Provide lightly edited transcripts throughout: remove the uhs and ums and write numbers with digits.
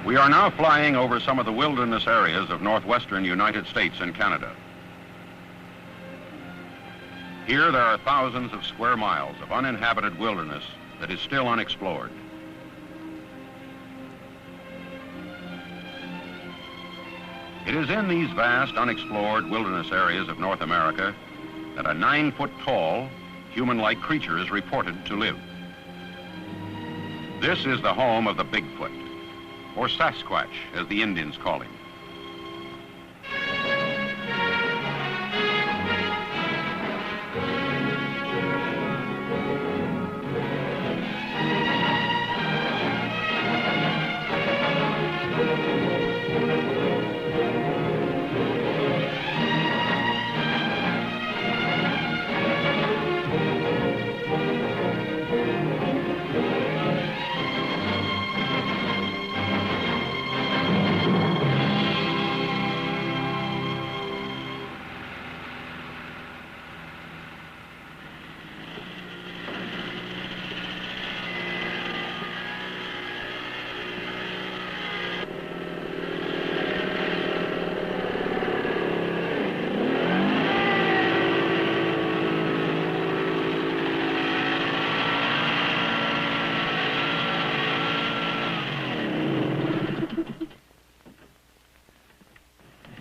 We are now flying over some of the wilderness areas of northwestern United States and Canada. Here there are thousands of square miles of uninhabited wilderness that is still unexplored. It is in these vast, unexplored wilderness areas of North America that a 9-foot-tall, human-like creature is reported to live. This is the home of the Bigfoot, or Sasquatch, as the Indians call him.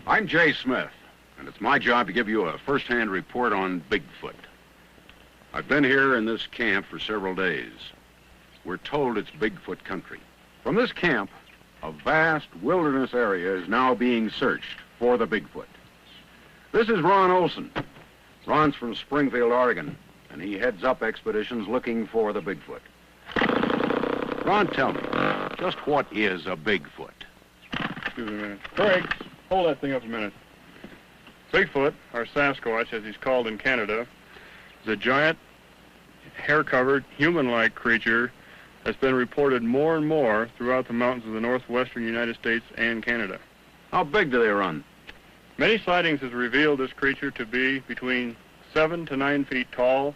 I'm Jay Smith, and it's my job to give you a first-hand report on Bigfoot. I've been here in this camp for several days. We're told it's Bigfoot country. From this camp, a vast wilderness area is now being searched for the Bigfoot. This is Ron Olson. Ron's from Springfield, Oregon, and he heads up expeditions looking for the Bigfoot. Ron, tell me, just what is a Bigfoot? Excuse me a minute. Craig, hold that thing up a minute. Bigfoot, or Sasquatch, as he's called in Canada, is a giant, hair-covered, human-like creature that's been reported more and more throughout the mountains of the northwestern United States and Canada. How big do they run? Many sightings have revealed this creature to be between 7 to 9 feet tall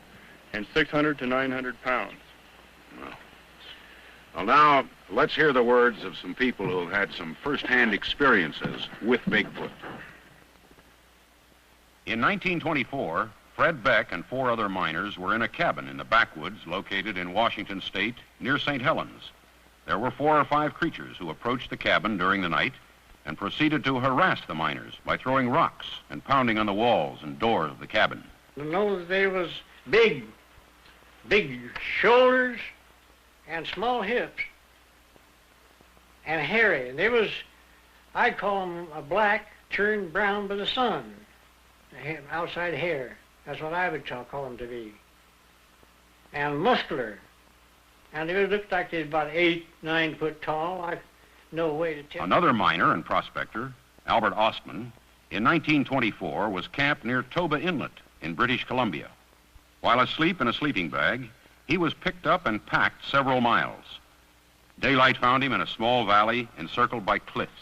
and 600 to 900 pounds. Well, now, let's hear the words of some people who have had some first-hand experiences with Bigfoot. In 1924, Fred Beck and 4 other miners were in a cabin in the backwoods located in Washington State near St. Helens. There were 4 or 5 creatures who approached the cabin during the night and proceeded to harass the miners by throwing rocks and pounding on the walls and doors of the cabin. In those days was big shoulders and small hips and hairy. They was, I call them a black turned brown by the sun, outside hair. That's what I would call them to be. And muscular. And they looked like they was about 8, 9 foot tall. I no way to tell. Another miner and prospector, Albert Ostman, in 1924 was camped near Toba Inlet in British Columbia. While asleep in a sleeping bag, he was picked up and packed several miles. Daylight found him in a small valley encircled by cliffs.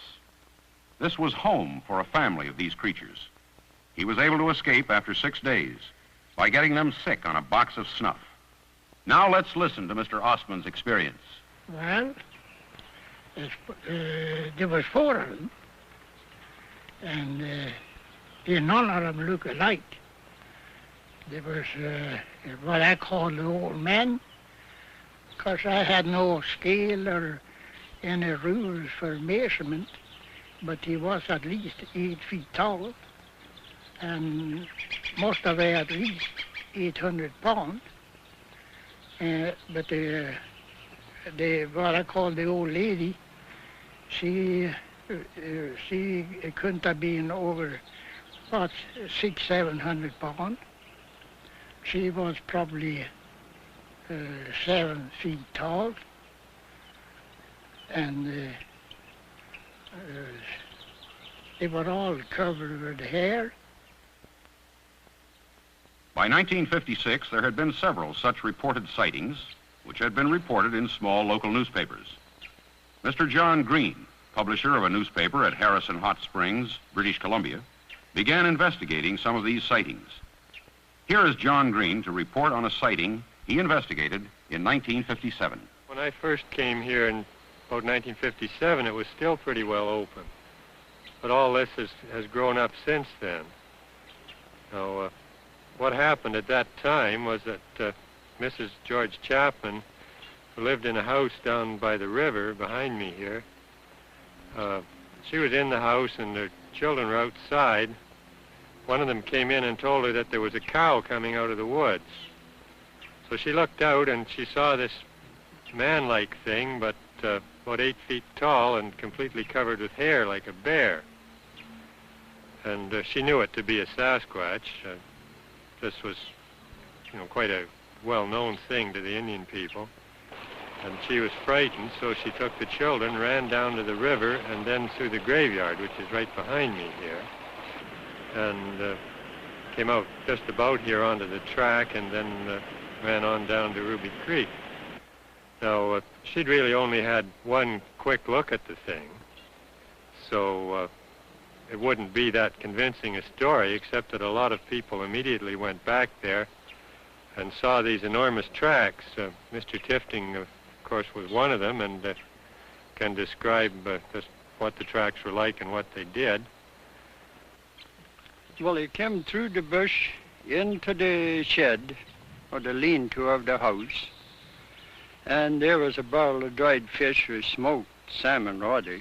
This was home for a family of these creatures. He was able to escape after 6 days by getting them sick on a box of snuff. Now let's listen to Mr. Ostman's experience. Well, there was 4 of them, and none of them look alike. There was what I call the old man, because I had no scale or any rules for measurement, but he was at least 8 feet tall, and must have weighed at least 800 pounds. But what I call the old lady, she couldn't have been over about 600-700 pounds. She was probably 7 feet tall, and they were all covered with hair. By 1956, there had been several such reported sightings, which had been reported in small local newspapers. Mr. John Green, publisher of a newspaper at Harrison Hot Springs, British Columbia, began investigating some of these sightings. Here is John Green to report on a sighting he investigated in 1957. When I first came here in about 1957, it was still pretty well open. But all this has grown up since then. Now, what happened at that time was that Mrs. George Chapman, who lived in a house down by the river behind me here, she was in the house and her children were outside. One of them came in and told her that there was a cow coming out of the woods. So she looked out and she saw this man-like thing, but about 8 feet tall and completely covered with hair like a bear. And she knew it to be a Sasquatch. This was, quite a well-known thing to the Indian people. And she was frightened, so she took the children, ran down to the river, and then through the graveyard, which is right behind me here, and came out just about here onto the track, and then ran on down to Ruby Creek. Now, she'd really only had one quick look at the thing, so it wouldn't be that convincing a story, except that a lot of people immediately went back there and saw these enormous tracks. Mr. Tifting, of course, was one of them, and can describe just what the tracks were like and what they did. Well, he came through the bush into the shed, or the lean-to of the house, and there was a barrel of dried fish with smoked salmon rather,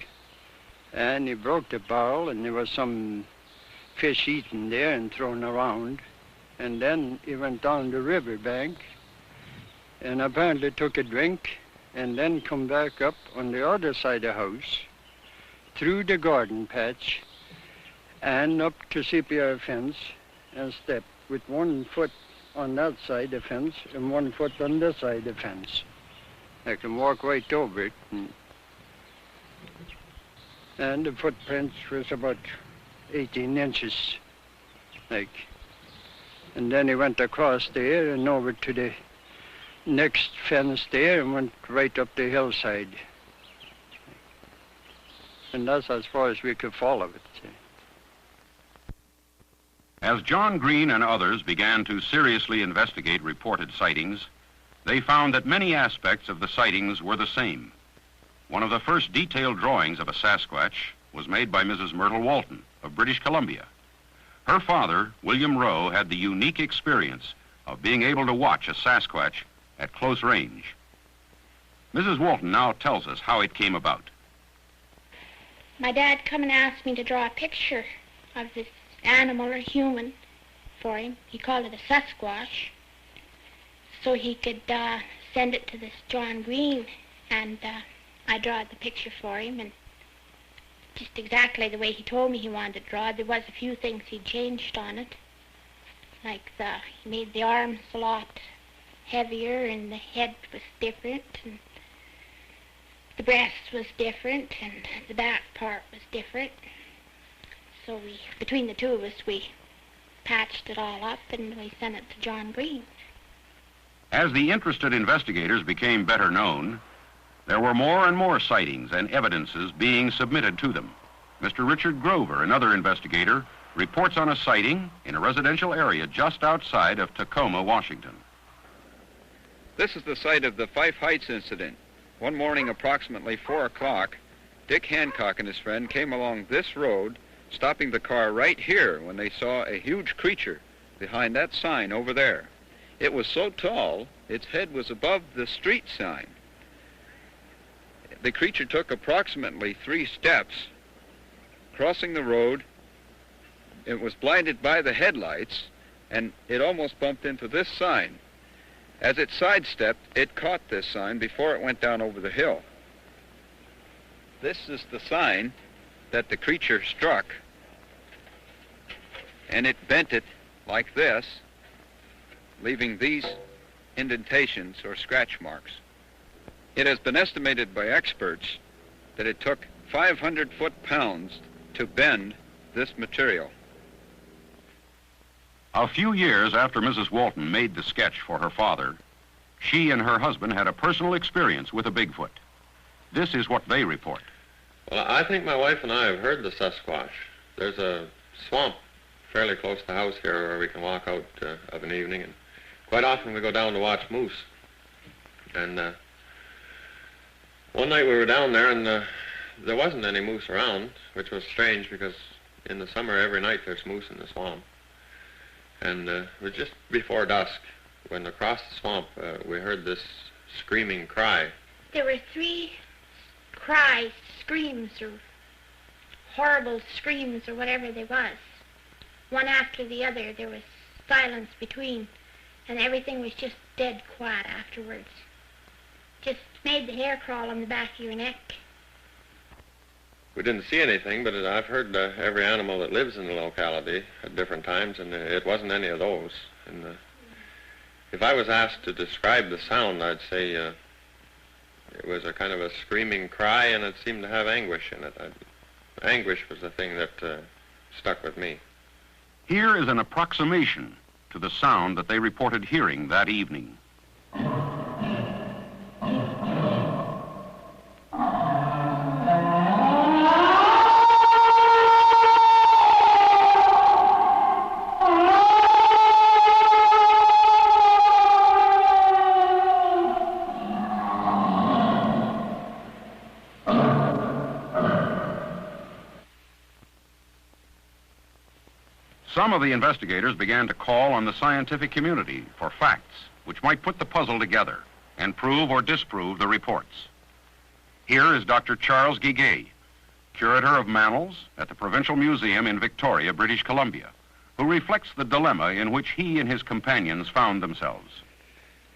and he broke the barrel, and there was some fish eaten there and thrown around, and then he went down the river bank and apparently took a drink, and then come back up on the other side of the house, through the garden patch, and up to CPR fence, and stepped with 1 foot on that side of the fence and 1 foot on this side of the fence. I can walk right over it. And the footprints was about 18 inches, like. And then he went across there and over to the next fence there and went right up the hillside. And that's as far as we could follow it. As John Green and others began to seriously investigate reported sightings, they found that many aspects of the sightings were the same. One of the first detailed drawings of a Sasquatch was made by Mrs. Myrtle Walton of British Columbia. Her father, William Rowe, had the unique experience of being able to watch a Sasquatch at close range. Mrs. Walton now tells us how it came about. My dad come and asked me to draw a picture of this animal or human for him. He called it a Sasquatch, so he could send it to this John Green, and I drawed the picture for him, and just exactly the way he told me he wanted it drawn. There was a few things he changed on it, like he made the arms a lot heavier, and the head was different, and the breast was different, and the back part was different. So between the two of us, we patched it all up, and we sent it to John Green. As the interested investigators became better known, there were more and more sightings and evidences being submitted to them. Mr. Richard Grover, another investigator, reports on a sighting in a residential area just outside of Tacoma, Washington. This is the site of the Fife Heights incident. One morning, approximately 4 o'clock, Dick Hancock and his friend came along this road, stopping the car right here when they saw a huge creature behind that sign over there. It was so tall, its head was above the street sign. The creature took approximately 3 steps, crossing the road. It was blinded by the headlights, and it almost bumped into this sign. As it sidestepped, it caught this sign before it went down over the hill. This is the sign that the creature struck, and it bent it like this, leaving these indentations or scratch marks. It has been estimated by experts that it took 500 foot-pounds to bend this material. A few years after Mrs. Walton made the sketch for her father, she and her husband had a personal experience with a Bigfoot. This is what they report. Well, I think my wife and I have heard the Sasquatch. There's a swamp fairly close to the house here where we can walk out of an evening, and quite often we go down to watch moose. And One night we were down there and there wasn't any moose around, which was strange because in the summer every night there's moose in the swamp. And it was just before dusk when across the swamp we heard this screaming cry. There were 3 cries, screams, or horrible screams, or whatever they was. One after the other. There was silence between, and everything was just dead quiet afterwards. Just made the hair crawl on the back of your neck. We didn't see anything, but I've heard every animal that lives in the locality at different times, and it wasn't any of those. And if I was asked to describe the sound, I'd say it was a kind of a screaming cry, and it seemed to have anguish in it. Anguish was the thing that stuck with me. Here is an approximation to the sound that they reported hearing that evening. Some of the investigators began to call on the scientific community for facts which might put the puzzle together and prove or disprove the reports. Here is Dr. Charles Guiguet, curator of mammals at the Provincial Museum in Victoria, British Columbia, who reflects the dilemma in which he and his companions found themselves.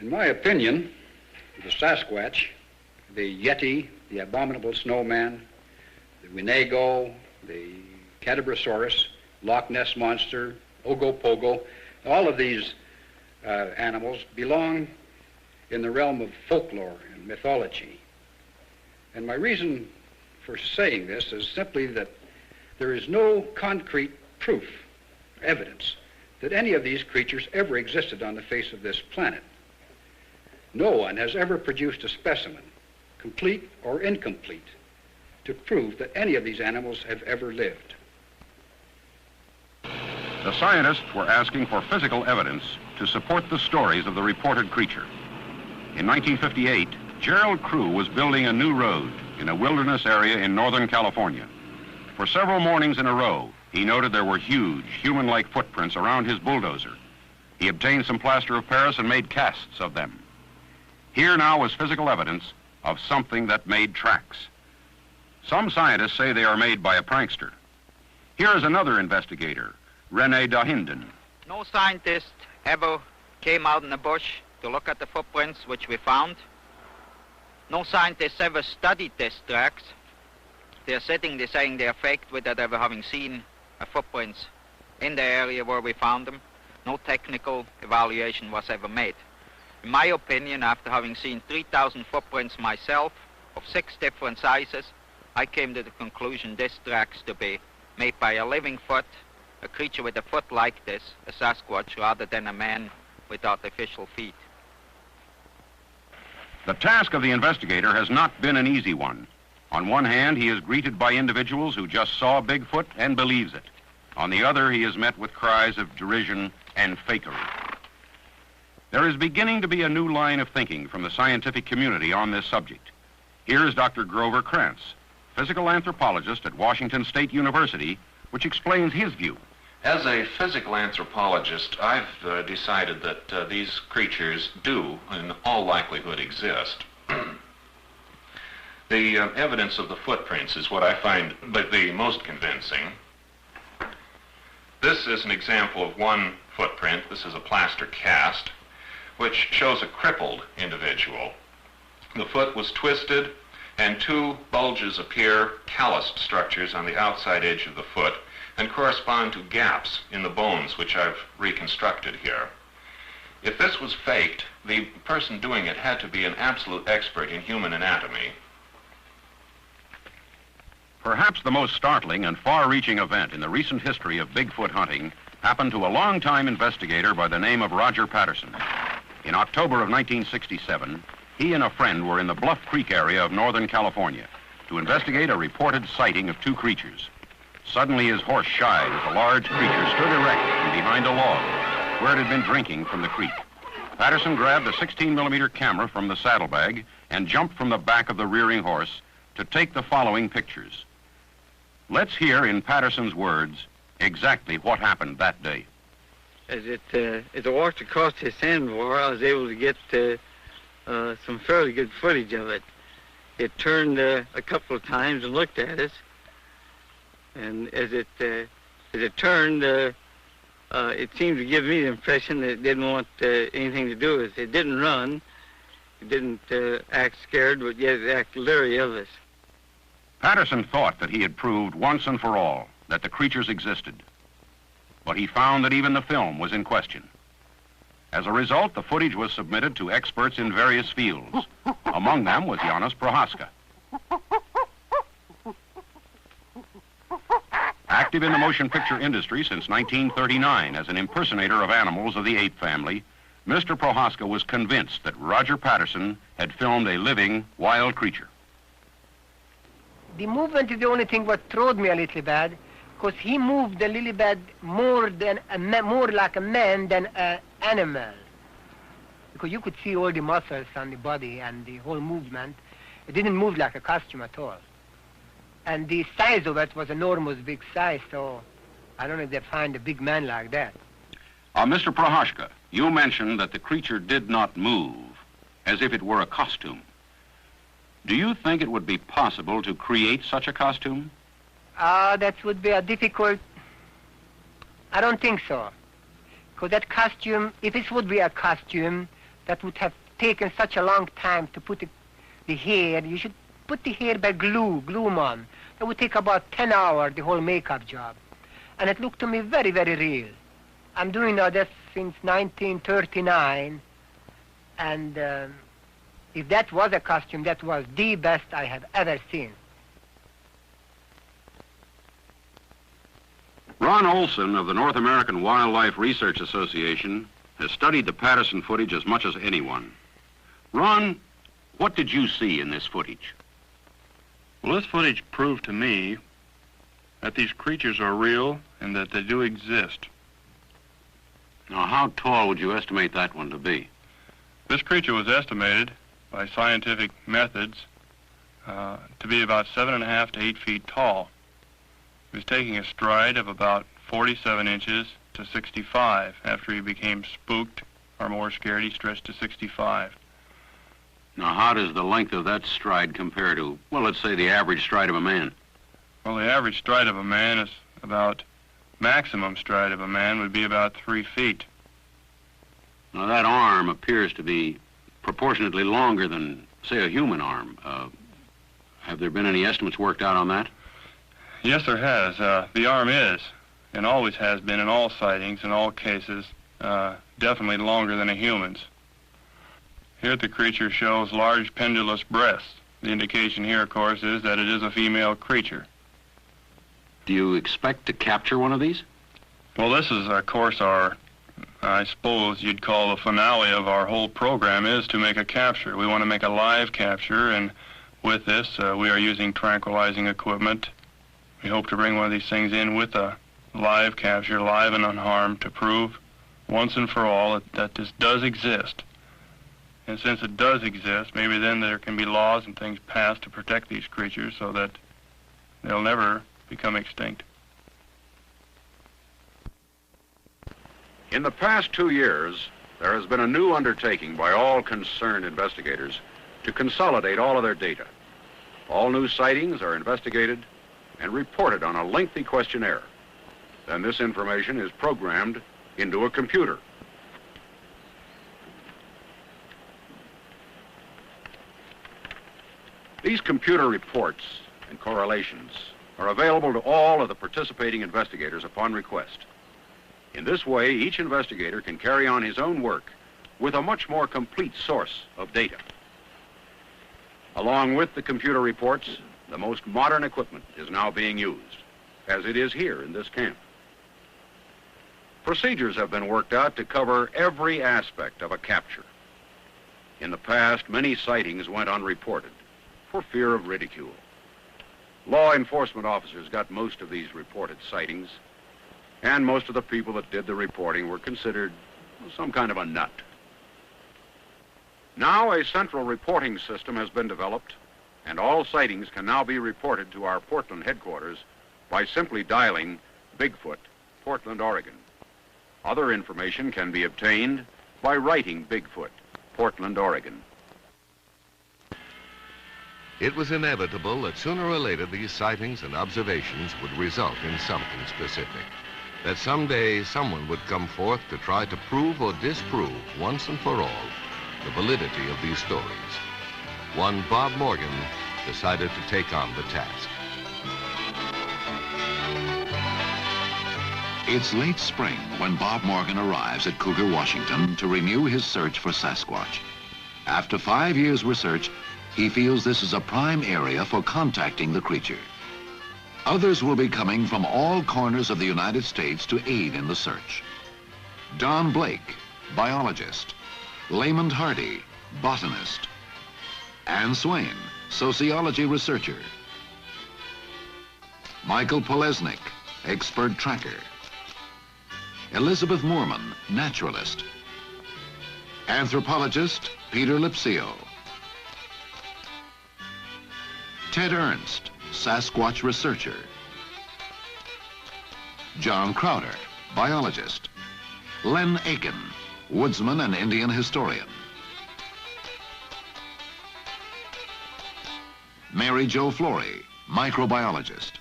In my opinion, the Sasquatch, the Yeti, the abominable snowman, the Winnebago, the Cadabrosaurus, Loch Ness Monster, Ogopogo, all of these animals belong in the realm of folklore and mythology. And my reason for saying this is simply that there is no concrete proof, evidence, that any of these creatures ever existed on the face of this planet. No one has ever produced a specimen, complete or incomplete, to prove that any of these animals have ever lived. The scientists were asking for physical evidence to support the stories of the reported creature. In 1958, Gerald Crew was building a new road in a wilderness area in Northern California. For several mornings in a row, he noted there were huge, human-like footprints around his bulldozer. He obtained some plaster of Paris and made casts of them. Here now was physical evidence of something that made tracks. Some scientists say they are made by a prankster. Here is another investigator, Rene Dahinden. No scientist ever came out in the bush to look at the footprints which we found. No scientists ever studied these tracks. They're sitting there saying they're faked without ever having seen footprints in the area where we found them. No technical evaluation was ever made. In my opinion, after having seen 3,000 footprints myself of 6 different sizes, I came to the conclusion this tracks to be made by a living foot, a creature with a foot like this, a Sasquatch, rather than a man with artificial feet. The task of the investigator has not been an easy one. On one hand, he is greeted by individuals who just saw Bigfoot and believes it. On the other, he is met with cries of derision and fakery. There is beginning to be a new line of thinking from the scientific community on this subject. Here is Dr. Grover Krantz, physical anthropologist at Washington State University, which explains his view. As a physical anthropologist, I've decided that these creatures do, in all likelihood, exist. The evidence of the footprints is what I find the most convincing. This is an example of one footprint. This is a plaster cast, which shows a crippled individual. The foot was twisted, and 2 bulges appear, calloused structures on the outside edge of the foot, and correspond to gaps in the bones which I've reconstructed here. If this was faked, the person doing it had to be an absolute expert in human anatomy. Perhaps the most startling and far-reaching event in the recent history of Bigfoot hunting happened to a long-time investigator by the name of Roger Patterson. In October of 1967, he and a friend were in the Bluff Creek area of Northern California to investigate a reported sighting of 2 creatures. Suddenly his horse shied as a large creature stood erect from behind a log where it had been drinking from the creek. Patterson grabbed a 16mm camera from the saddlebag and jumped from the back of the rearing horse to take the following pictures. Let's hear in Patterson's words exactly what happened that day. As it walked across the sandbar, I was able to get some fairly good footage of it. It turned a couple of times and looked at us, and as it turned, it seemed to give me the impression that it didn't want anything to do with us. It didn't run, it didn't act scared, but yet it acted leery of us. Patterson thought that he had proved once and for all that the creatures existed, but he found that even the film was in question. As a result, the footage was submitted to experts in various fields. Among them was Janusz Prohaska. Active in the motion picture industry since 1939 as an impersonator of animals of the ape family, Mr. Prohaska was convinced that Roger Patterson had filmed a living, wild creature. The movement is the only thing what throwed me a little bad, because he moved a little bit more like a man than an animal. Because you could see all the muscles on the body and the whole movement. It didn't move like a costume at all. And the size of it was enormous big size, so I don't know if they find a big man like that. Mr. Prohaska, you mentioned that the creature did not move, as if it were a costume. Do you think it would be possible to create such a costume? That would be a difficult... I don't think so. Because that costume, if it would be a costume, that would have taken such a long time to put the hair. You should put the hair by glue them on. That would take about 10 hours, the whole makeup job. And it looked to me very, very real. I'm doing now this since 1939, and if that was a costume, that was the best I have ever seen. Ron Olson of the North American Wildlife Research Association has studied the Patterson footage as much as anyone. Ron, what did you see in this footage? Well, this footage proved to me that these creatures are real and that they do exist. Now, how tall would you estimate that one to be? This creature was estimated by scientific methods to be about 7.5 to 8 feet tall. He was taking a stride of about 47 inches to 65. After he became spooked or more scared, he stretched to 65. Now, how does the length of that stride compare to, well, let's say the average stride of a man? Well, the average stride of a man is about, maximum stride of a man would be about 3 feet. Now, that arm appears to be proportionately longer than, say, a human arm. Have there been any estimates worked out on that? Yes, there has. The arm is, and always has been in all sightings, in all cases, definitely longer than a human's. Here the creature shows large pendulous breasts. The indication here, of course, is that it is a female creature. Do you expect to capture one of these? Well, this is, of course, I suppose you'd call the finale of our whole program is to make a capture. We want to make a live capture, and with this, we are using tranquilizing equipment. We hope to bring one of these things in with a live capture, live and unharmed, to prove once and for all that this does exist. And since it does exist, maybe then there can be laws and things passed to protect these creatures so that they'll never become extinct. In the past 2 years, there has been a new undertaking by all concerned investigators to consolidate all of their data. All new sightings are investigated and reported on a lengthy questionnaire. Then this information is programmed into a computer. These computer reports and correlations are available to all of the participating investigators upon request. In this way, each investigator can carry on his own work with a much more complete source of data. Along with the computer reports, the most modern equipment is now being used, as it is here in this camp. Procedures have been worked out to cover every aspect of a capture. In the past, many sightings went unreported for fear of ridicule. Law enforcement officers got most of these reported sightings, and most of the people that did the reporting were considered some kind of a nut. Now a central reporting system has been developed, and all sightings can now be reported to our Portland headquarters by simply dialing Bigfoot, Portland, Oregon. Other information can be obtained by writing Bigfoot, Portland, Oregon. It was inevitable that sooner or later these sightings and observations would result in something specific. That someday someone would come forth to try to prove or disprove once and for all the validity of these stories. One Bob Morgan decided to take on the task. It's late spring when Bob Morgan arrives at Cougar, Washington to renew his search for Sasquatch. After 5 years' research, he feels this is a prime area for contacting the creature. Others will be coming from all corners of the United States to aid in the search. Don Blake, biologist. Lamont Hardy, botanist. Anne Swain, sociology researcher. Michael Polesnik, expert tracker. Elizabeth Moorman, naturalist. Anthropologist Peter Lipsio. Ted Ernst, Sasquatch researcher. John Crowder, biologist. Len Aiken, woodsman and Indian historian. Mary Jo Flory, microbiologist.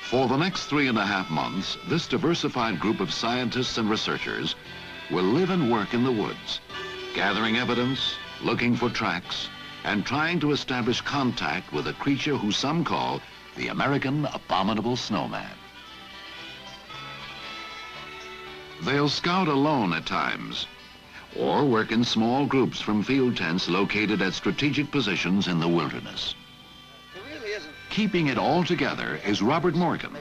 For the next 3.5 months, this diversified group of scientists and researchers will live and work in the woods, gathering evidence, looking for tracks, and trying to establish contact with a creature who some call the American abominable snowman. They'll scout alone at times, or work in small groups from field tents located at strategic positions in the wilderness. Keeping it all together is Robert Morgan,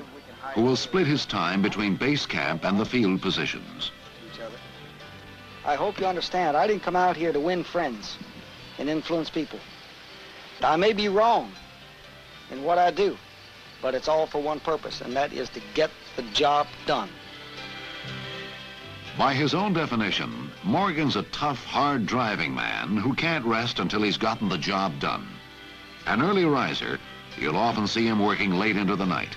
who will split his time between base camp and the field positions. I hope you understand, I didn't come out here to win friends and influence people. I may be wrong in what I do, but it's all for one purpose, and that is to get the job done. By his own definition, Morgan's a tough, hard-driving man who can't rest until he's gotten the job done. An early riser, you'll often see him working late into the night.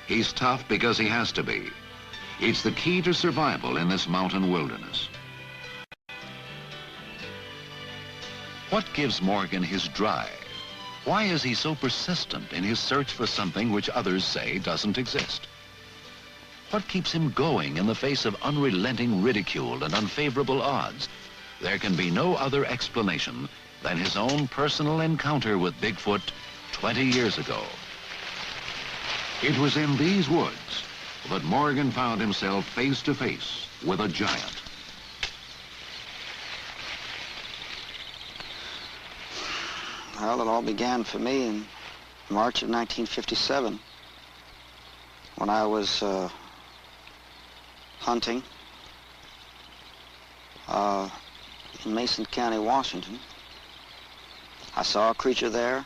He's tough because he has to be. It's the key to survival in this mountain wilderness. What gives Morgan his drive? Why is he so persistent in his search for something which others say doesn't exist? What keeps him going in the face of unrelenting ridicule and unfavorable odds? There can be no other explanation than his own personal encounter with Bigfoot 20 years ago. It was in these woods that Morgan found himself face to face with a giant. Well, it all began for me in March of 1957 when I was hunting in Mason County, Washington. I saw a creature there,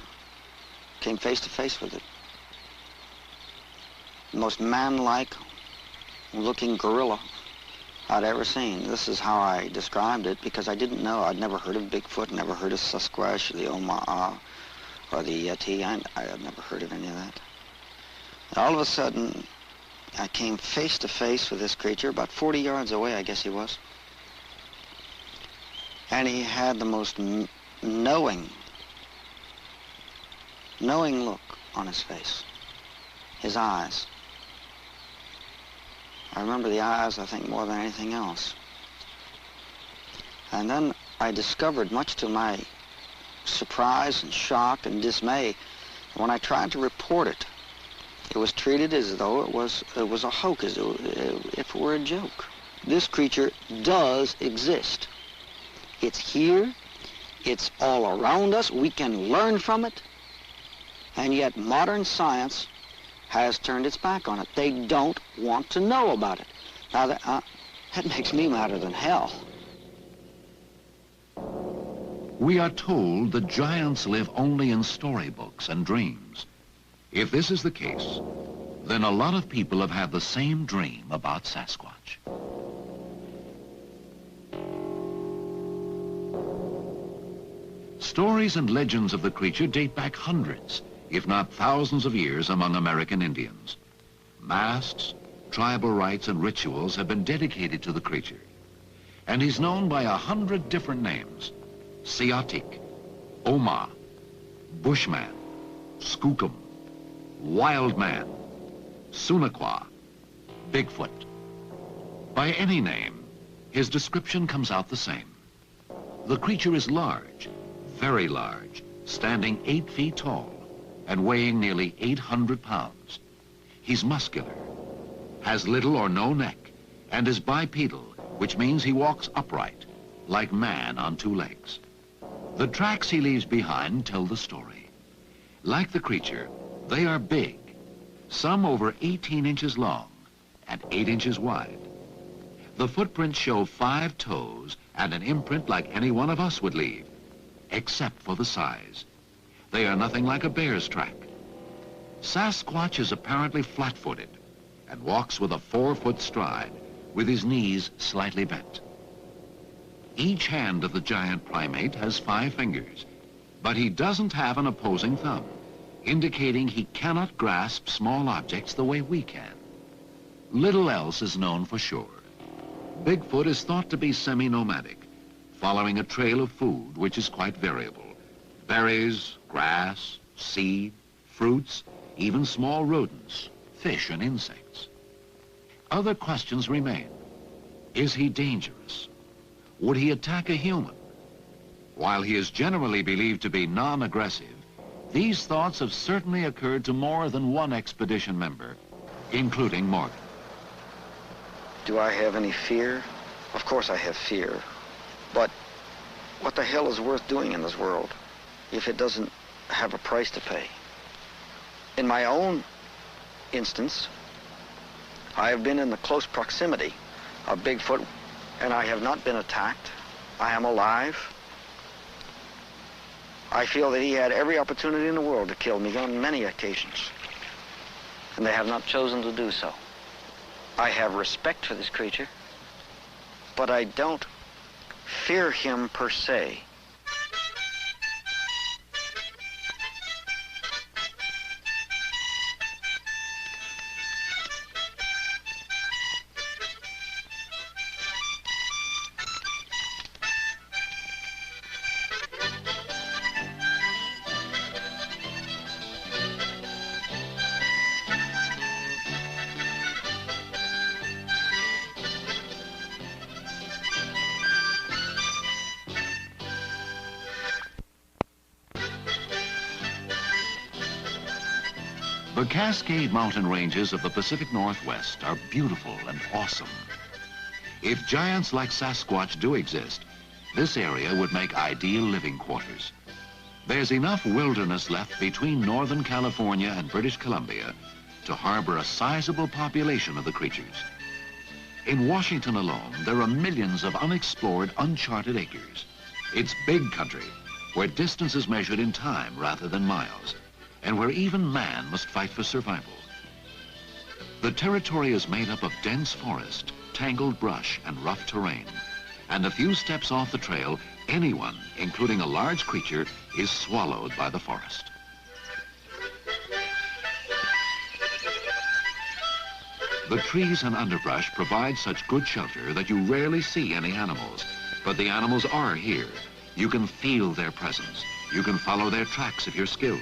came face to face with it. The most man-like looking gorilla I'd ever seen. This is how I described it because I didn't know. I'd never heard of Bigfoot, never heard of Sasquatch, the Omaha, or the Yeti. I had never heard of any of that. And all of a sudden, I came face to face with this creature, about 40 yards away, I guess he was. And he had the most knowing look on his face. His eyes. I remember the eyes, I think, more than anything else. And then I discovered, much to my surprise and shock and dismay, when I tried to report it, it was treated as though it was a hoax, as if it were a joke. This creature does exist. It's here. It's all around us. We can learn from it. And yet modern science has turned its back on it. They don't want to know about it. Now, that makes me madder than hell. We are told that giants live only in storybooks and dreams. If this is the case, then a lot of people have had the same dream about Sasquatch. Stories and legends of the creature date back hundreds, if not thousands of years among American Indians. Masks, tribal rites, and rituals have been dedicated to the creature. And he's known by 100 different names: Siatik, Oma, Bushman, Skookum, Wild Man, Sunaqua, Bigfoot. By any name, his description comes out the same. The creature is large, very large, standing 8 feet tall and weighing nearly 800 pounds. He's muscular, has little or no neck, and is bipedal, which means he walks upright, like man on 2 legs. The tracks he leaves behind tell the story. Like the creature, they are big, some over 18 inches long and 8 inches wide. The footprints show 5 toes and an imprint like any one of us would leave, except for the size. They are nothing like a bear's track. Sasquatch is apparently flat-footed and walks with a 4-foot stride, with his knees slightly bent. Each hand of the giant primate has 5 fingers, but he doesn't have an opposing thumb, indicating he cannot grasp small objects the way we can. Little else is known for sure. Bigfoot is thought to be semi-nomadic, following a trail of food which is quite variable. Berries, grass, seed, fruits, even small rodents, fish and insects. Other questions remain. Is he dangerous? Would he attack a human? While he is generally believed to be non-aggressive, these thoughts have certainly occurred to more than one expedition member, including Morgan. Do I have any fear? Of course I have fear. But what the hell is worth doing in this world if it doesn't have a price to pay? In my own instance, I have been in the close proximity of Bigfoot, and I have not been attacked. I am alive. I feel that he had every opportunity in the world to kill me on many occasions, and they have not chosen to do so. I have respect for this creature, but I don't fear him per se. The Cascade Mountain ranges of the Pacific Northwest are beautiful and awesome. If giants like Sasquatch do exist, this area would make ideal living quarters. There's enough wilderness left between Northern California and British Columbia to harbor a sizable population of the creatures. In Washington alone, there are millions of unexplored, uncharted acres. It's big country, where distance is measured in time rather than miles, and where even man must fight for survival. The territory is made up of dense forest, tangled brush, and rough terrain. And a few steps off the trail, anyone, including a large creature, is swallowed by the forest. The trees and underbrush provide such good shelter that you rarely see any animals, but the animals are here. You can feel their presence. You can follow their tracks if you're skilled.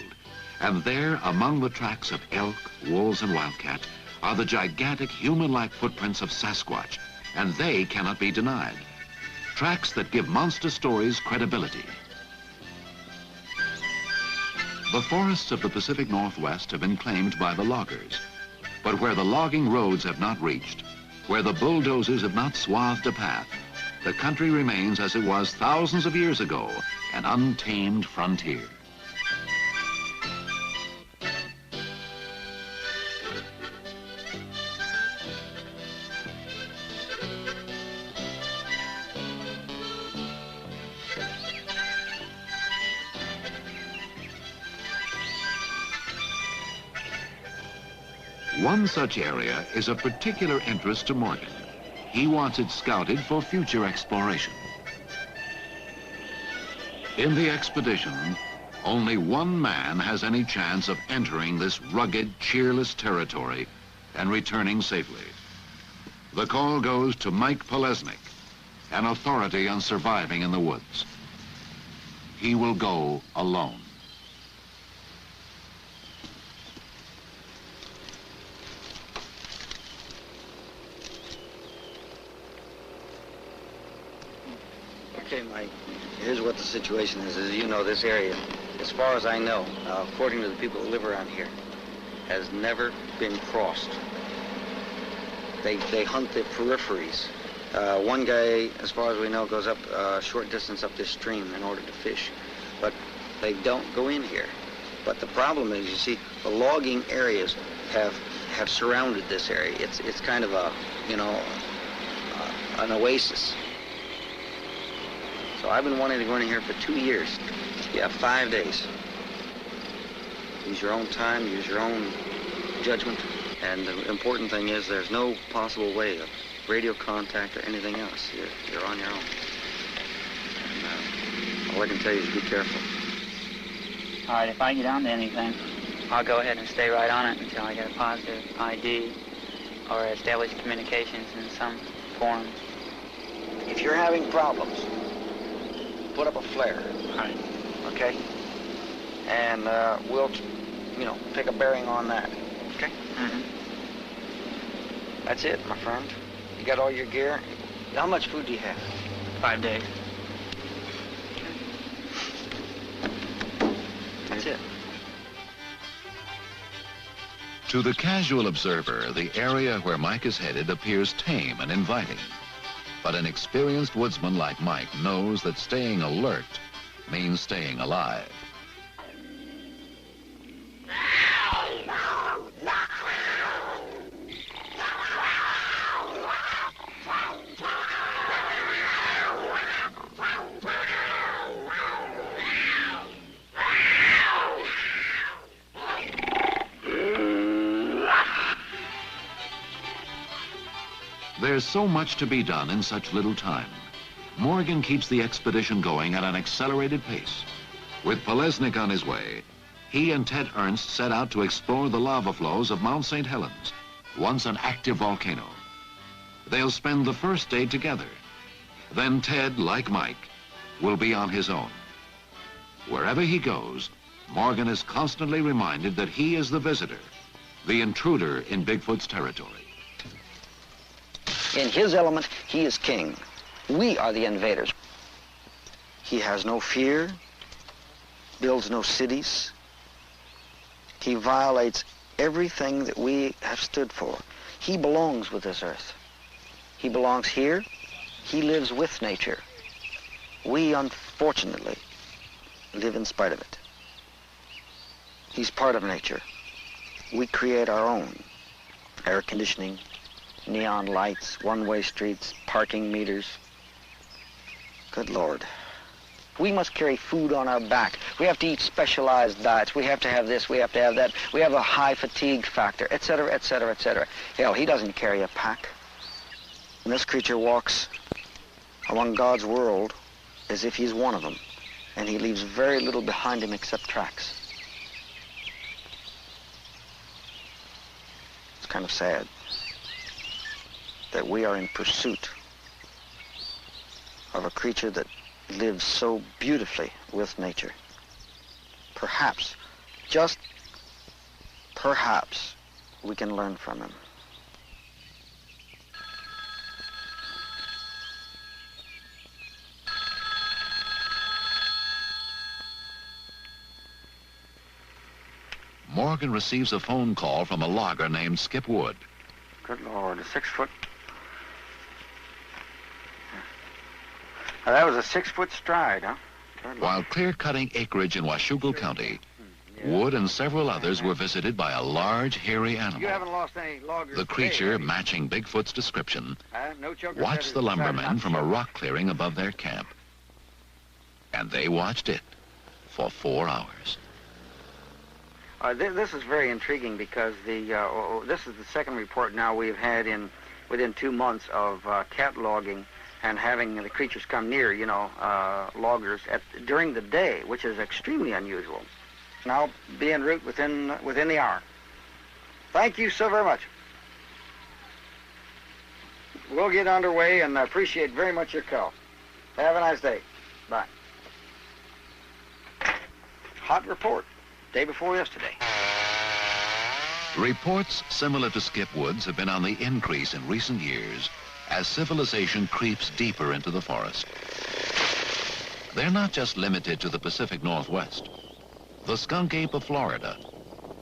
And there, among the tracks of elk, wolves, and wildcat, are the gigantic human-like footprints of Sasquatch, and they cannot be denied. Tracks that give monster stories credibility. The forests of the Pacific Northwest have been claimed by the loggers. But where the logging roads have not reached, where the bulldozers have not swathed a path, the country remains as it was thousands of years ago, an untamed frontier. One such area is of particular interest to Morgan. He wants it scouted for future exploration. In the expedition, only one man has any chance of entering this rugged, cheerless territory and returning safely. The call goes to Mike Polesnik, an authority on surviving in the woods. He will go alone. Okay, Mike, here's what the situation is. As you know, this area, as far as I know, according to the people who live around here, has never been crossed. They hunt the peripheries. One guy, as far as we know, goes up a short distance up this stream in order to fish, but they don't go in here. But the problem is, you see, the logging areas have surrounded this area. It's kind of a, you know, an oasis. So I've been wanting to go in here for 2 years. You have 5 days. Use your own time, use your own judgment, and the important thing is there's no possible way of radio contact or anything else. You're on your own. And all I can tell you is be careful. All right, if I get onto anything, I'll go ahead and stay right on it until I get a positive ID or establish communications in some form. If you're having problems, put up a flare. All right. Okay? And we'll, you know, take a bearing on that. Okay? Mm-hmm. That's it, my friend. You got all your gear? How much food do you have? 5 days. That's it. To the casual observer, the area where Mike is headed appears tame and inviting. But an experienced woodsman like Mike knows that staying alert means staying alive. There's so much to be done in such little time. Morgan keeps the expedition going at an accelerated pace. With Polesnik on his way, he and Ted Ernst set out to explore the lava flows of Mount St. Helens, once an active volcano. They'll spend the first day together. Then Ted, like Mike, will be on his own. Wherever he goes, Morgan is constantly reminded that he is the visitor, the intruder in Bigfoot's territory. In his element, he is king. We are the invaders. He has no fear, builds no cities. He violates everything that we have stood for. He belongs with this earth. He belongs here. He lives with nature. We, unfortunately, live in spite of it. He's part of nature. We create our own. Air conditioning, neon lights, one-way streets, parking meters. Good Lord. We must carry food on our back. We have to eat specialized diets. We have to have this, we have to have that. We have a high fatigue factor, etc., etc., etc. Hell, he doesn't carry a pack. And this creature walks among God's world as if he's one of them. And he leaves very little behind him except tracks. It's kind of sad that we are in pursuit of a creature that lives so beautifully with nature. Perhaps, just perhaps, we can learn from him. Morgan receives a phone call from a logger named Skip Wood. Good Lord, a 6 foot. Now, that was a 6 foot stride, huh? While clear-cutting acreage in Washougal County, Wood and several others were visited by a large, hairy animal. You haven't lost any loggers The creature, matching Bigfoot's description, no choker watched the lumbermen from a rock clearing above their camp. And they watched it for 4 hours. This is very intriguing because this is the second report now we've had within 2 months of cataloging and having the creatures come near, loggers during the day, which is extremely unusual. And I'll be en route within the hour. Thank you so very much. We'll get underway, and I appreciate very much your call. Have a nice day. Bye. Hot report, day before yesterday. Reports similar to Skip Wood's have been on the increase in recent years as civilization creeps deeper into the forest. They're not just limited to the Pacific Northwest. The skunk ape of Florida,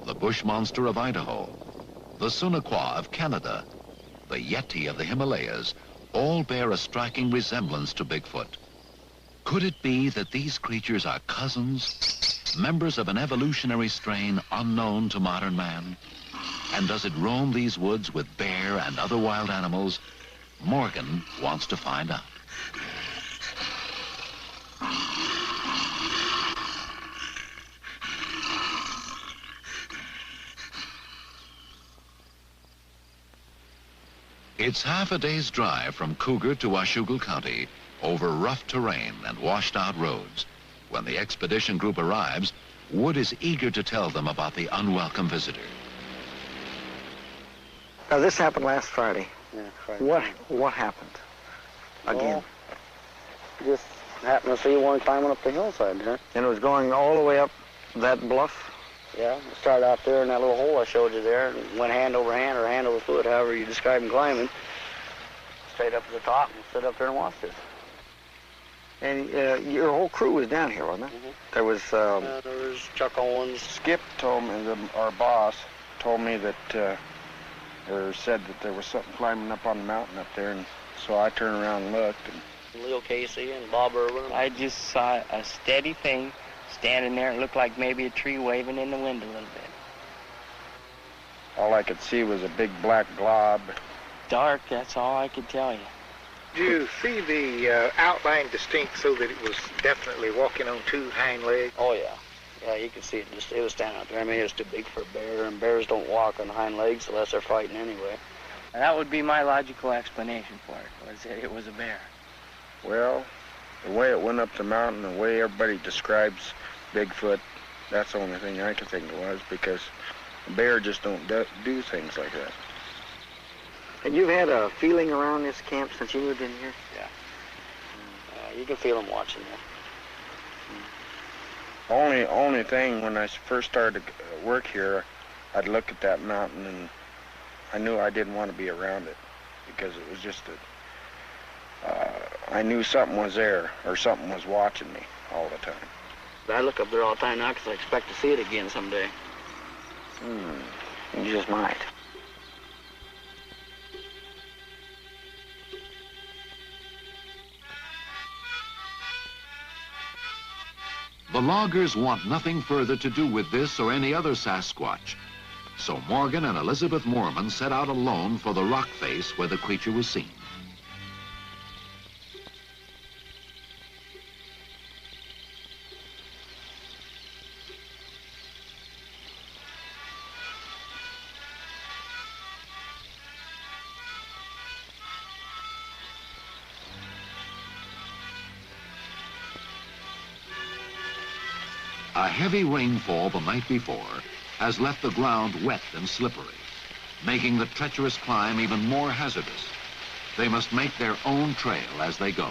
the bush monster of Idaho, the Sunaquah of Canada, the Yeti of the Himalayas, all bear a striking resemblance to Bigfoot. Could it be that these creatures are cousins, members of an evolutionary strain unknown to modern man? And does it roam these woods with bear and other wild animals? Morgan wants to find out. It's half a day's drive from Cougar to Washougal County over rough terrain and washed out roads. When the expedition group arrives, Wood is eager to tell them about the unwelcome visitor. Now, this happened last Friday. Yeah, Friday. What happened? Again. Well, just happened to see one climbing up the hillside there. And it was going all the way up that bluff? Yeah, it started out there in that little hole I showed you there, and went hand over hand or hand over foot, however you describe him climbing, straight up to the top and stood up there and watched it. And your whole crew was down here, wasn't it? Mm-hmm. There was... there was Chuck Owens. Skip told me, our boss told me that, or said that there was something climbing up on the mountain up there, and so I turned around and looked. And Leo Casey and Bob Irwin. I just saw a steady thing standing there. It looked like maybe a tree waving in the wind a little bit. all I could see was a big black glob. Dark, that's all I could tell you. Do you see the outline distinct so that it was definitely walking on two hind legs? Oh, yeah. Yeah, you could see it. It was standing out there. I mean, it was too big for a bear, and bears don't walk on hind legs unless they're fighting anyway. That would be my logical explanation for it, was that it was a bear. Well, the way it went up the mountain, the way everybody describes Bigfoot, that's the only thing I could think it was, because a bear just don't do things like that. And you've had a feeling around this camp since you moved in here? Yeah. You can feel them watching you. Only thing, when I first started to work here, I'd look at that mountain and I knew I didn't want to be around it, because it was just I knew something was there, or something was watching me all the time. But I look up there all the time now because I expect to see it again someday. You just might. The loggers want nothing further to do with this or any other Sasquatch. So Morgan and Elizabeth Moorman set out alone for the rock face where the creature was seen. A heavy rainfall the night before has left the ground wet and slippery, making the treacherous climb even more hazardous. They must make their own trail as they go.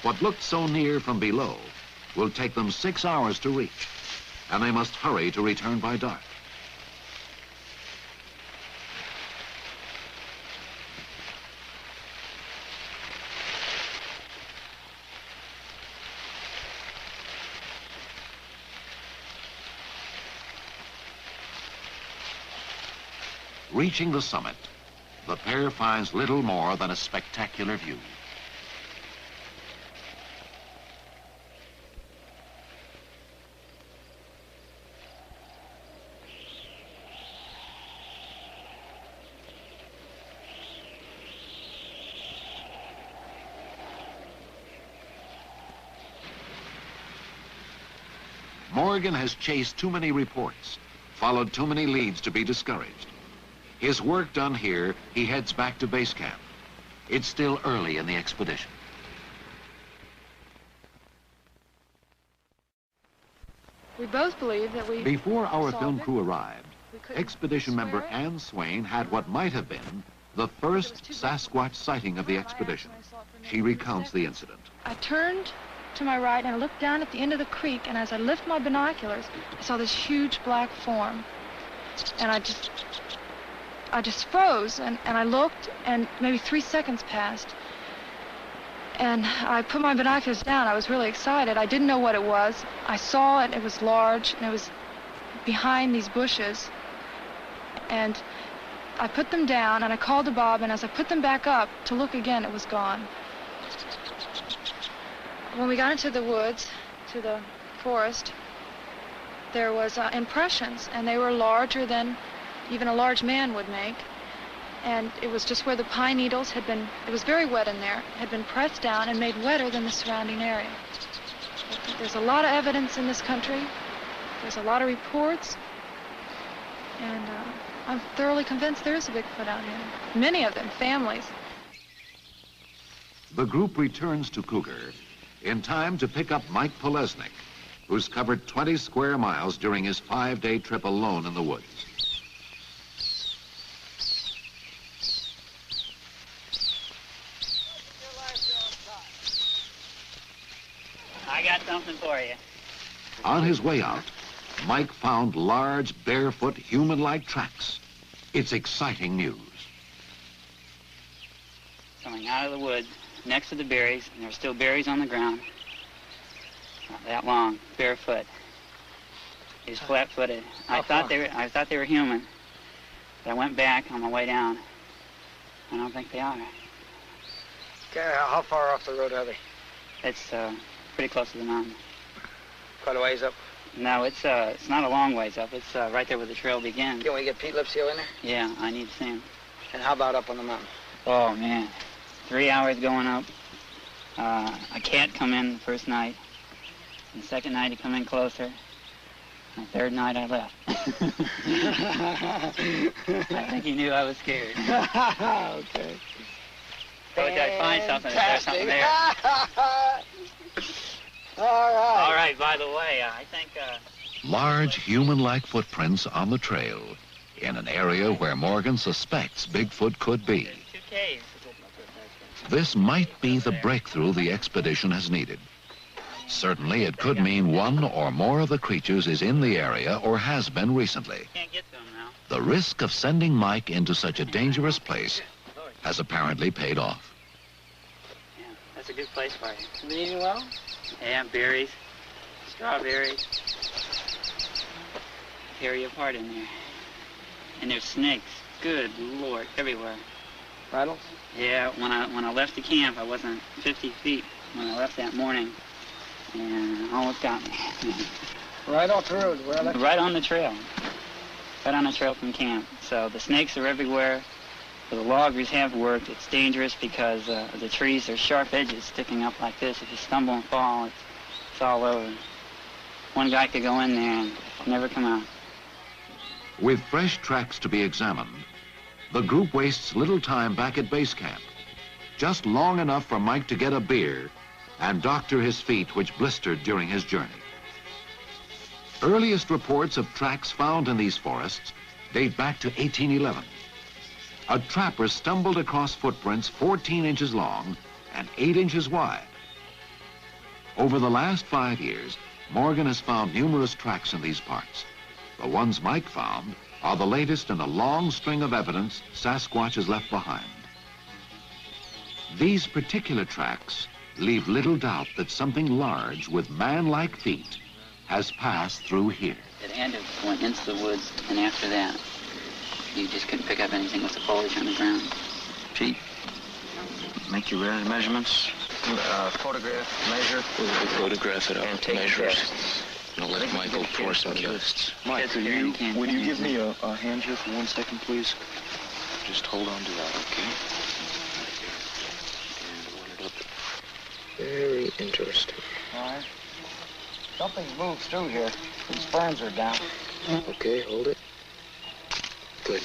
What looked so near from below will take them 6 hours to reach, and they must hurry to return by dark. Reaching the summit, the pair finds little more than a spectacular view. Morgan has chased too many reports. followed too many leads to be discouraged. His work done here, he heads back to base camp. It's still early in the expedition. We both believe that we... Before our saw film Bigfoot. crew arrived, expedition member swear it. Ann Swain had what might have been the first Sasquatch sighting of the expedition. She recounts the incident. I turned to my right and I looked down at the end of the creek, and as I lifted my binoculars, I saw this huge black form. And I just froze, and I looked, and maybe 3 seconds passed. And I put my binoculars down. I was really excited. I didn't know what it was. I saw it. It was large, and it was behind these bushes. And I put them down, and I called to Bob, and as I put them back up to look again, it was gone. When we got into the woods, to the forest, there was impressions, and they were larger than even a large man would make. And it was just where the pine needles had been, it was very wet in there, had been pressed down and made wetter than the surrounding area. There's a lot of evidence in this country. There's a lot of reports. And I'm thoroughly convinced there is a Bigfoot out here. Many of them, families. The group returns to Cougar in time to pick up Mike Polesnik, who's covered 20 square miles during his 5-day trip alone in the woods. I got something for you. On his way out, Mike found large, barefoot, human-like tracks. It's exciting news. Coming out of the woods, next to the berries, and there were still berries on the ground. Not that long, barefoot. He was flat-footed. I thought they were human, but I went back on my way down. I don't think they are. Okay, how far off the road are they? It's pretty close to the mountain. Quite a ways up. No, it's not a long ways up. It's right there where the trail begins. Can we get Pete Lipsio in there? Yeah, I need to see him. And how about up on the mountain? Oh, man. 3 hours going up. A cat come in the first night. The second night he come in closer. And the third night I left. I think he knew I was scared. Okay. Told you I'd find something if there's something there. All right. All right, by the way, I think... Large human-like footprints on the trail in an area where Morgan suspects Bigfoot could be. 2 caves. This might be the breakthrough the expedition has needed. Certainly, it could mean one or more of the creatures is in the area or has been recently. Can't get to him now. The risk of sending Mike into such a dangerous place has apparently paid off. Yeah, that's a good place for you. Been eating well? Yeah, berries, strawberries. Tear you apart in there. And there's snakes. Good Lord, everywhere. Rattles? Yeah, when I left the camp, I wasn't 50 feet when I left that morning. And almost got me. Right off the road? Where Right on the trail. Right on the trail from camp. So the snakes are everywhere. The loggers have worked. It's dangerous because the trees are sharp edges sticking up like this. If you stumble and fall, it's all over. One guy could go in there and never come out. With fresh tracks to be examined, the group wastes little time back at base camp. Just long enough for Mike to get a beer and doctor his feet, which blistered during his journey. Earliest reports of tracks found in these forests date back to 1811. A trapper stumbled across footprints 14 inches long and 8 inches wide. Over the last 5 years, Morgan has found numerous tracks in these parts. The ones Mike found are the latest in a long string of evidence Sasquatch has left behind. These particular tracks leave little doubt that something large with man-like feet has passed through here. It ended went into the woods, and after that, you just couldn't pick up anything with the foliage on the ground. Pete, make your measurements, photograph, measure. We'll photograph it up, and take measures. tests. And I'll let Michael pour some lists. Mike, Would you give me a hand here for 1 second, please? Just hold on to that, okay? And line it up. Very interesting. All right. Something moves through here. These ferns are down. Okay, hold it. Good.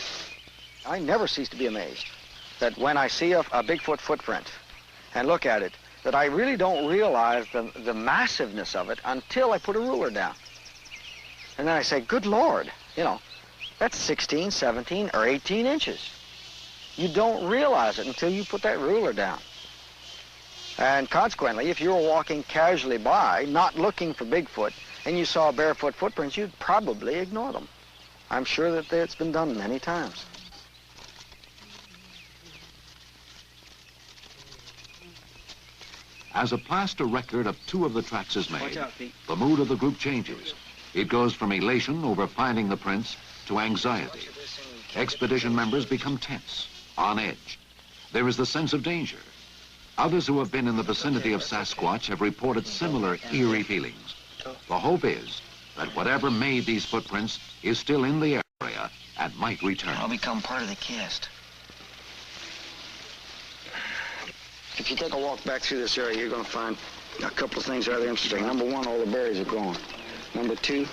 I never cease to be amazed that when I see a Bigfoot footprint and look at it, that I really don't realize the massiveness of it until I put a ruler down. And then I say, good Lord, you know, that's 16, 17, or 18 inches. You don't realize it until you put that ruler down. And consequently, if you were walking casually by, not looking for Bigfoot, and you saw barefoot footprints, you'd probably ignore them. I'm sure that it's been done many times. As a plaster record of 2 of the tracks is made, the mood of the group changes. It goes from elation over finding the prints to anxiety. Expedition members become tense, on edge. There is the sense of danger. Others who have been in the vicinity of Sasquatch have reported similar eerie feelings. The hope is that whatever made these footprints is still in the area and might return. I'll become part of the cast. If you take a walk back through this area, you're going to find a couple of things rather interesting. Number 1, all the berries are gone. Number 2,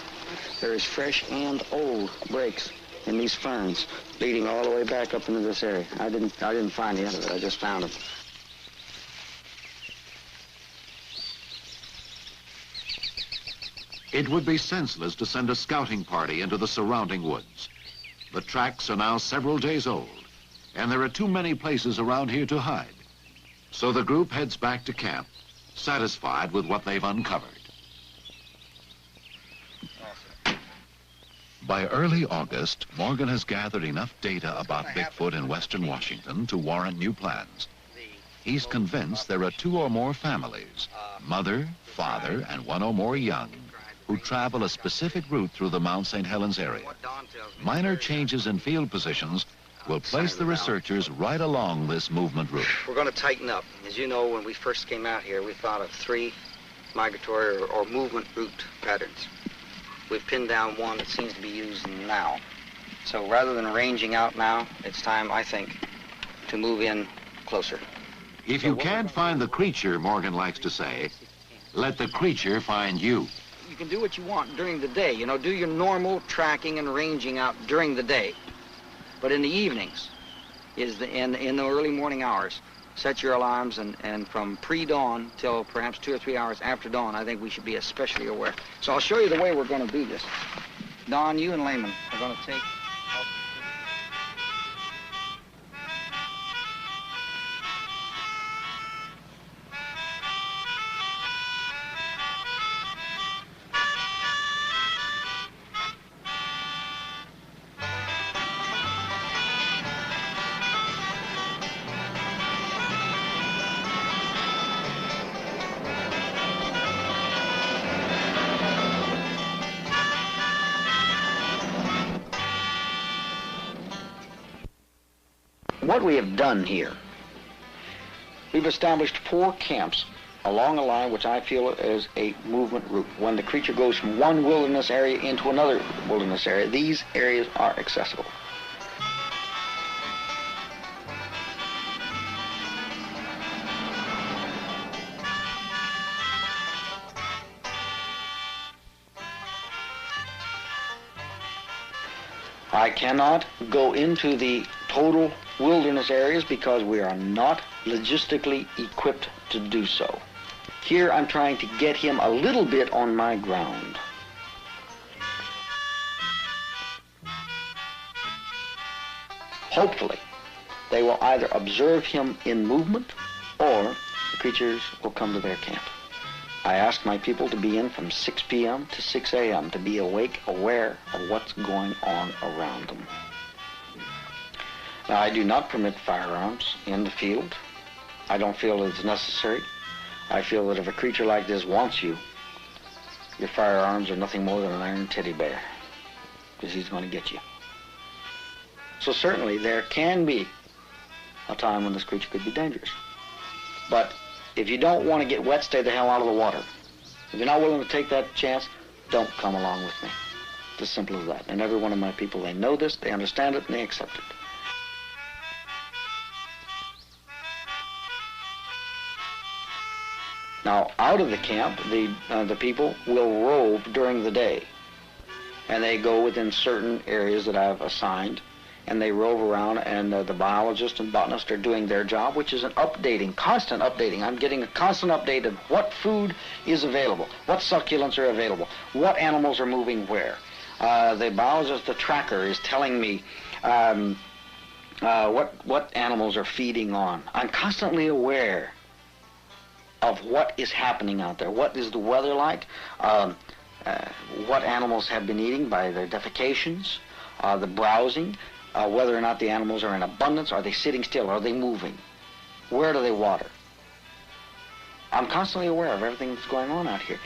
there is fresh and old breaks in these ferns leading all the way back up into this area. I didn't find the end of it. I just found them. It would be senseless to send a scouting party into the surrounding woods. The tracks are now several days old, and there are too many places around here to hide. So the group heads back to camp, satisfied with what they've uncovered. By early August, Morgan has gathered enough data about Bigfoot in western Washington to warrant new plans. He's convinced there are 2 or more families, mother, father, and 1 or more young, who travel a specific route through the Mount St. Helens area. Minor changes in field positions will place the researchers right along this movement route. We're going to tighten up. As you know, when we first came out here, we thought of 3 migratory or movement route patterns. We've pinned down one that seems to be used now. So rather than ranging out now, it's time, I think, to move in closer. If you can't find the creature, Morgan likes to say, let the creature find you. You can do what you want during the day, you know, do your normal tracking and ranging out during the day. But in the evenings, in the early morning hours, set your alarms, and from pre-dawn till perhaps 2 or 3 hours after dawn, I think we should be especially aware. So I'll show you the way we're going to do this. Don, you and Lehman are going to take... What we have done here, we've established 4 camps along a line which I feel is a movement route. When the creature goes from one wilderness area into another wilderness area, these areas are accessible. I cannot go into the total wilderness areas because we are not logistically equipped to do so. Here I'm trying to get him a little bit on my ground. Hopefully, they will either observe him in movement or the creatures will come to their camp. I ask my people to be in from 6 p.m. to 6 a.m. to be awake, aware of what's going on around them. Now, I do not permit firearms in the field. I don't feel it's necessary. I feel that if a creature like this wants you, your firearms are nothing more than an iron teddy bear, because he's going to get you. So certainly there can be a time when this creature could be dangerous. But if you don't want to get wet, stay the hell out of the water. If you're not willing to take that chance, don't come along with me. It's as simple as that. And every one of my people, they know this, they understand it, and they accept it. Now, out of the camp, the people will robe during the day. and they go within certain areas that I've assigned, and they rove around, and the biologist and botanist are doing their job, which is an updating, constant updating. I'm getting a constant update of what food is available, what succulents are available, what animals are moving where. The biologist, the tracker, is telling me what animals are feeding on. I'm constantly aware of what is happening out there. What is the weather like? What animals have been eating by their defecations, the browsing, whether or not the animals are in abundance, are they sitting still, are they moving? Where do they water? I'm constantly aware of everything that's going on out here.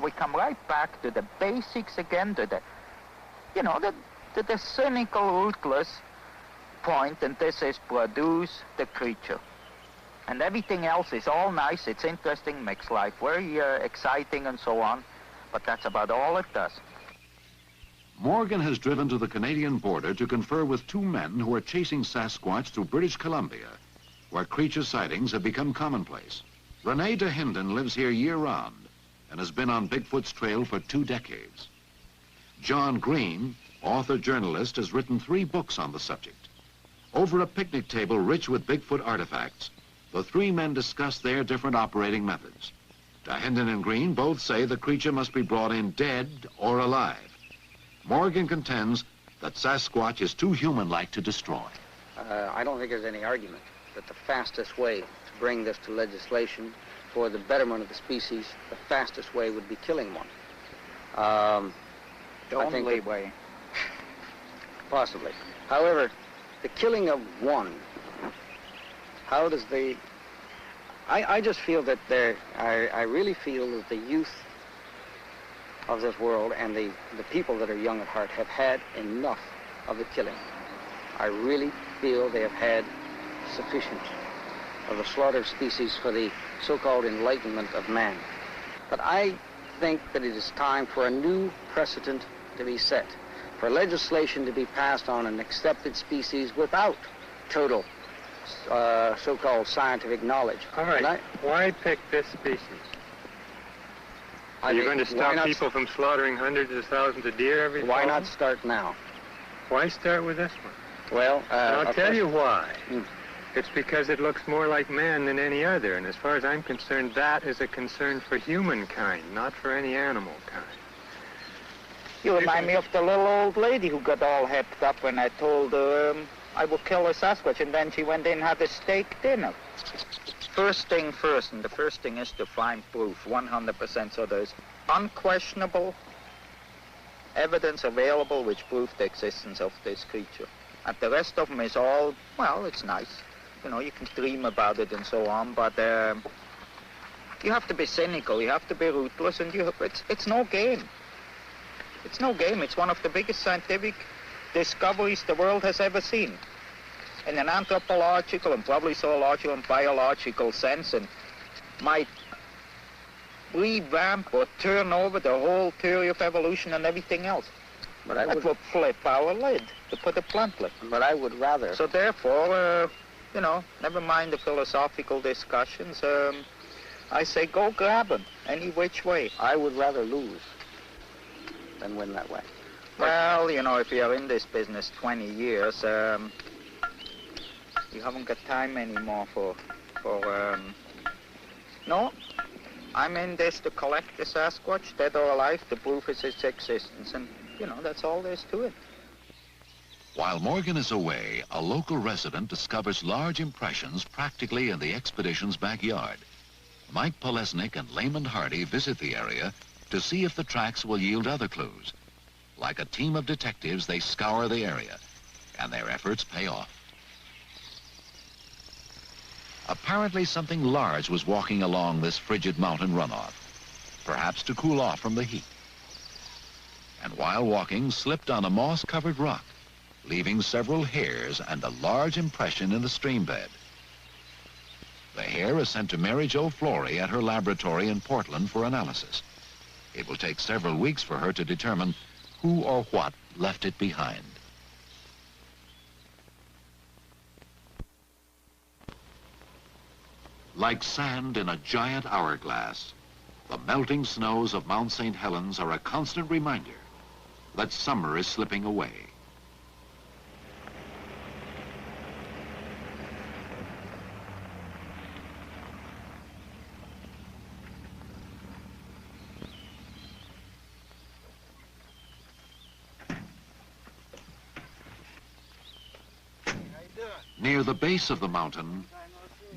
We come right back to the basics again, to the cynical, ruthless point, and this is produce the creature. And everything else is all nice, it's interesting, makes life very exciting and so on, but that's about all it does. Morgan has driven to the Canadian border to confer with two men who are chasing Sasquatch through British Columbia, where creature sightings have become commonplace. Rene Dahinden lives here year-round and has been on Bigfoot's trail for 2 decades. John Green, author-journalist, has written 3 books on the subject. Over a picnic table rich with Bigfoot artifacts, the 3 men discuss their different operating methods. Dahinden and Green both say the creature must be brought in dead or alive. Morgan contends that Sasquatch is too human-like to destroy. I don't think there's any argument that the fastest way to bring this to legislation for the betterment of the species, the fastest way would be killing one. The only way. Possibly. However, the killing of one, how does the... I just feel that I really feel that the youth of this world and the people that are young at heart have had enough of the killing. I really feel they have had sufficient of the slaughter of species for the so-called enlightenment of man. But I think that it is time for a new precedent to be set, for legislation to be passed on an accepted species without total so-called scientific knowledge. All right, why pick this species? Are you going to stop people from slaughtering hundreds of thousands of deer every fall? Why not start now? Why start with this one? Well, I'll tell you why. It's because it looks more like man than any other, and as far as I'm concerned, that is a concern for humankind, not for any animal kind. You remind me of the little old lady who got all hepped up when I told her I would kill a Sasquatch, and then she went in and had a steak dinner. First thing first, and the first thing is to find proof, 100%, so there's unquestionable evidence available which proves the existence of this creature. And the rest of them is all, well, it's nice. You know, you can dream about it and so on, but you have to be cynical, you have to be ruthless, and it's no game. It's no game. It's one of the biggest scientific discoveries the world has ever seen. In an anthropological and probably zoological and biological sense, and might revamp or turn over the whole theory of evolution and everything else. But that would flip our lid, to put it bluntly. But I would rather... So therefore, you know, never mind the philosophical discussions, I say go grab him, any which way. I would rather lose than win that way. Well, you know, if you're in this business 20 years, you haven't got time anymore for no. I'm in this to collect the Sasquatch, dead or alive, to prove its existence, and, you know, that's all there is to it. While Morgan is away, a local resident discovers large impressions practically in the expedition's backyard. Mike Polesnik and Layman Hardy visit the area to see if the tracks will yield other clues. Like a team of detectives, they scour the area, and their efforts pay off. Apparently something large was walking along this frigid mountain runoff, perhaps to cool off from the heat. And while walking, slipped on a moss-covered rock, leaving several hairs and a large impression in the stream bed. The hair is sent to Mary Jo Flory at her laboratory in Portland for analysis. It will take several weeks for her to determine who or what left it behind. Like sand in a giant hourglass, the melting snows of Mount St. Helens are a constant reminder that summer is slipping away. Near the base of the mountain,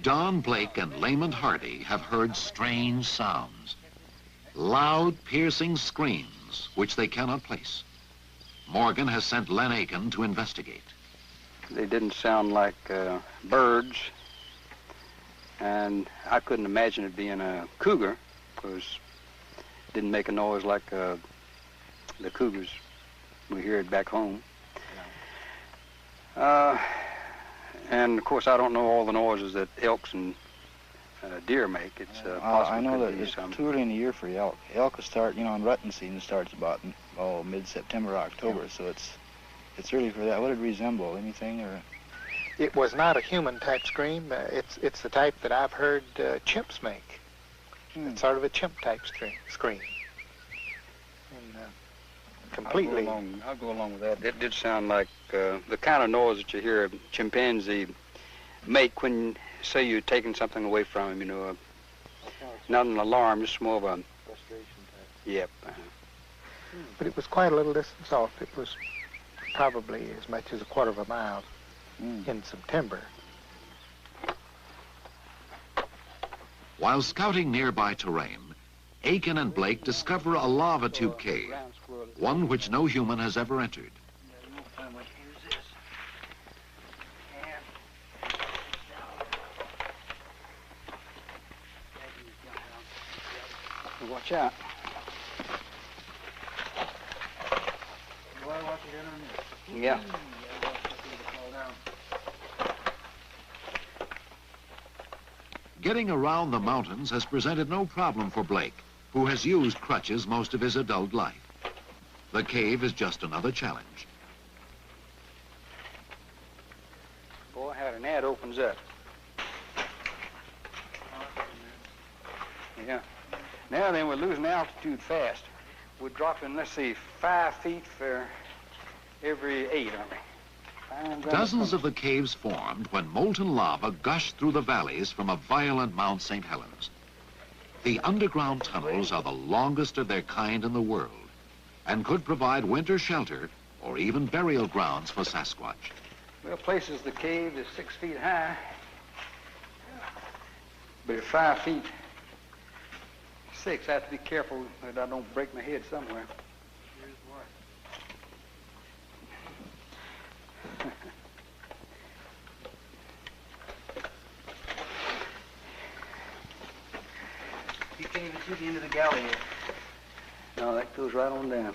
Don Blake and Layman Hardy have heard strange sounds. Loud, piercing screams, which they cannot place. Morgan has sent Len Aiken to investigate. They didn't sound like birds, and I couldn't imagine it being a cougar, because it didn't make a noise like the cougars we hear it back home. And of course, I don't know all the noises that elks and deer make. It's possible. I know that it's too early in the year for elk. Elk will start, you know, in rutting season starts about mid-September, October. Yeah. So it's early for that. What did it resemble? Anything or? It was not a human-type scream. It's the type that I've heard chimps make. It's sort of a chimp-type scream. And, completely. I'll go along with that. It did sound like the kind of noise that you hear a chimpanzee make when, say, you're taking something away from him, you know. Not an alarm, just more of a... frustration type. Yep. But it was quite a little distance off. It was probably as much as a quarter of a mile in September. While scouting nearby terrain, Aiken and Blake discover a lava tube cave, one which no human has ever entered. Watch out. Yeah. Getting around the mountains has presented no problem for Blake, who has used crutches most of his adult life. The cave is just another challenge. Boy, how an ad opens up. Yeah. Now then, we're losing altitude fast. We're dropping, let's see, 5 feet for every 8, aren't we? Dozens of the caves formed when molten lava gushed through the valleys from a violent Mount St. Helens. The underground tunnels are the longest of their kind in the world and could provide winter shelter or even burial grounds for Sasquatch. Well, places the cave is 6 feet high, but at 5 feet 6, I have to be careful that I don't break my head somewhere. You can't even see the end of the galley here. No, that goes right on down.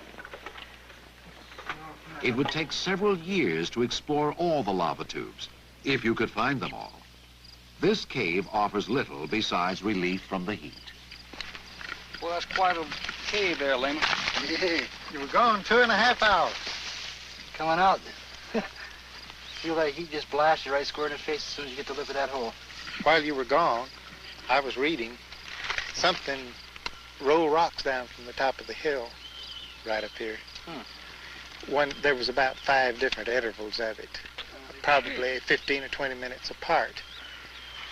It would take several years to explore all the lava tubes, if you could find them all. This cave offers little besides relief from the heat. Well, that's quite a cave there, Layman. Yeah, you were gone 2.5 hours. Coming out. Feel that heat just blast you right square in the face as soon as you get to the lip of that hole. While you were gone, I was reading. Something rolled rocks down from the top of the hill right up here. there was about 5 different intervals of it, probably 15 or 20 minutes apart.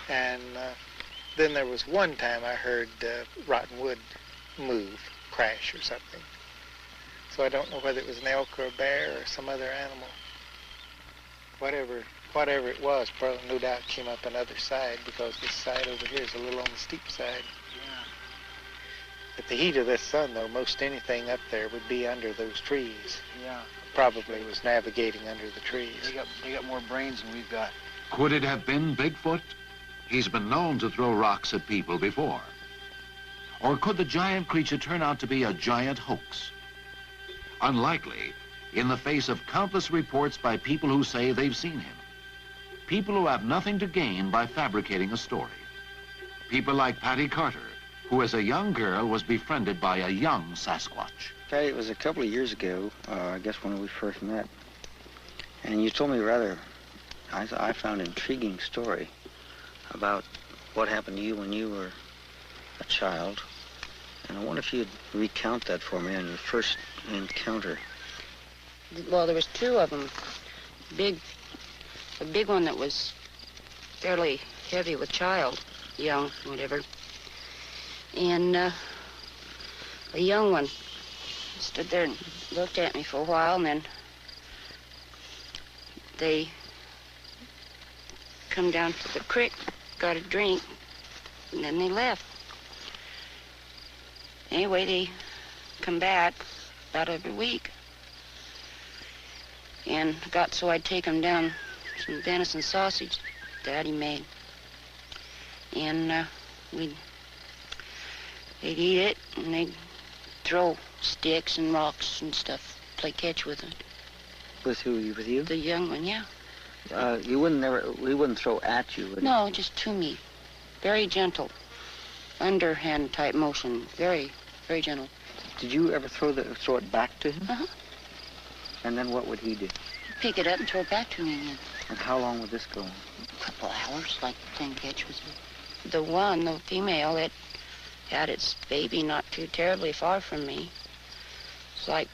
And then there was one time I heard rotten wood move, crash or something. So I don't know whether it was an elk or a bear or some other animal. Whatever it was, probably no doubt came up another side, because this side over here is a little on the steep side. At the heat of this sun, though, most anything up there would be under those trees. Yeah. Probably was navigating under the trees. They got more brains than we've got. Could it have been Bigfoot? He's been known to throw rocks at people before. Or could the giant creature turn out to be a giant hoax? Unlikely, in the face of countless reports by people who say they've seen him. People who have nothing to gain by fabricating a story. People like Patty Carter, who as a young girl was befriended by a young Sasquatch. Patty, it was a couple of years ago, I guess when we first met. And you told me I found an intriguing story about what happened to you when you were a child. And I wonder if you'd recount that for me on your first encounter. Well, there was 2 of them. A big one that was fairly heavy with child, young, whatever. And a young one stood there and looked at me for a while, and then they come down to the creek, got a drink, and then they left. Anyway, they come back about every week. And got so I'd take them down some venison sausage Daddy made. And they'd eat it, and they'd throw sticks and rocks and stuff, play catch with it. With who? With you? The young one, yeah. We wouldn't throw at you, would No, just to me. Very gentle. Underhand type motion. Very, very gentle. Did you ever throw it back to him? Uh-huh. And then what would he do? Pick it up and throw it back to me again. And how long would this go on? A couple hours, like playing catch with it. The female, it had its baby not too terribly far from me. It's like,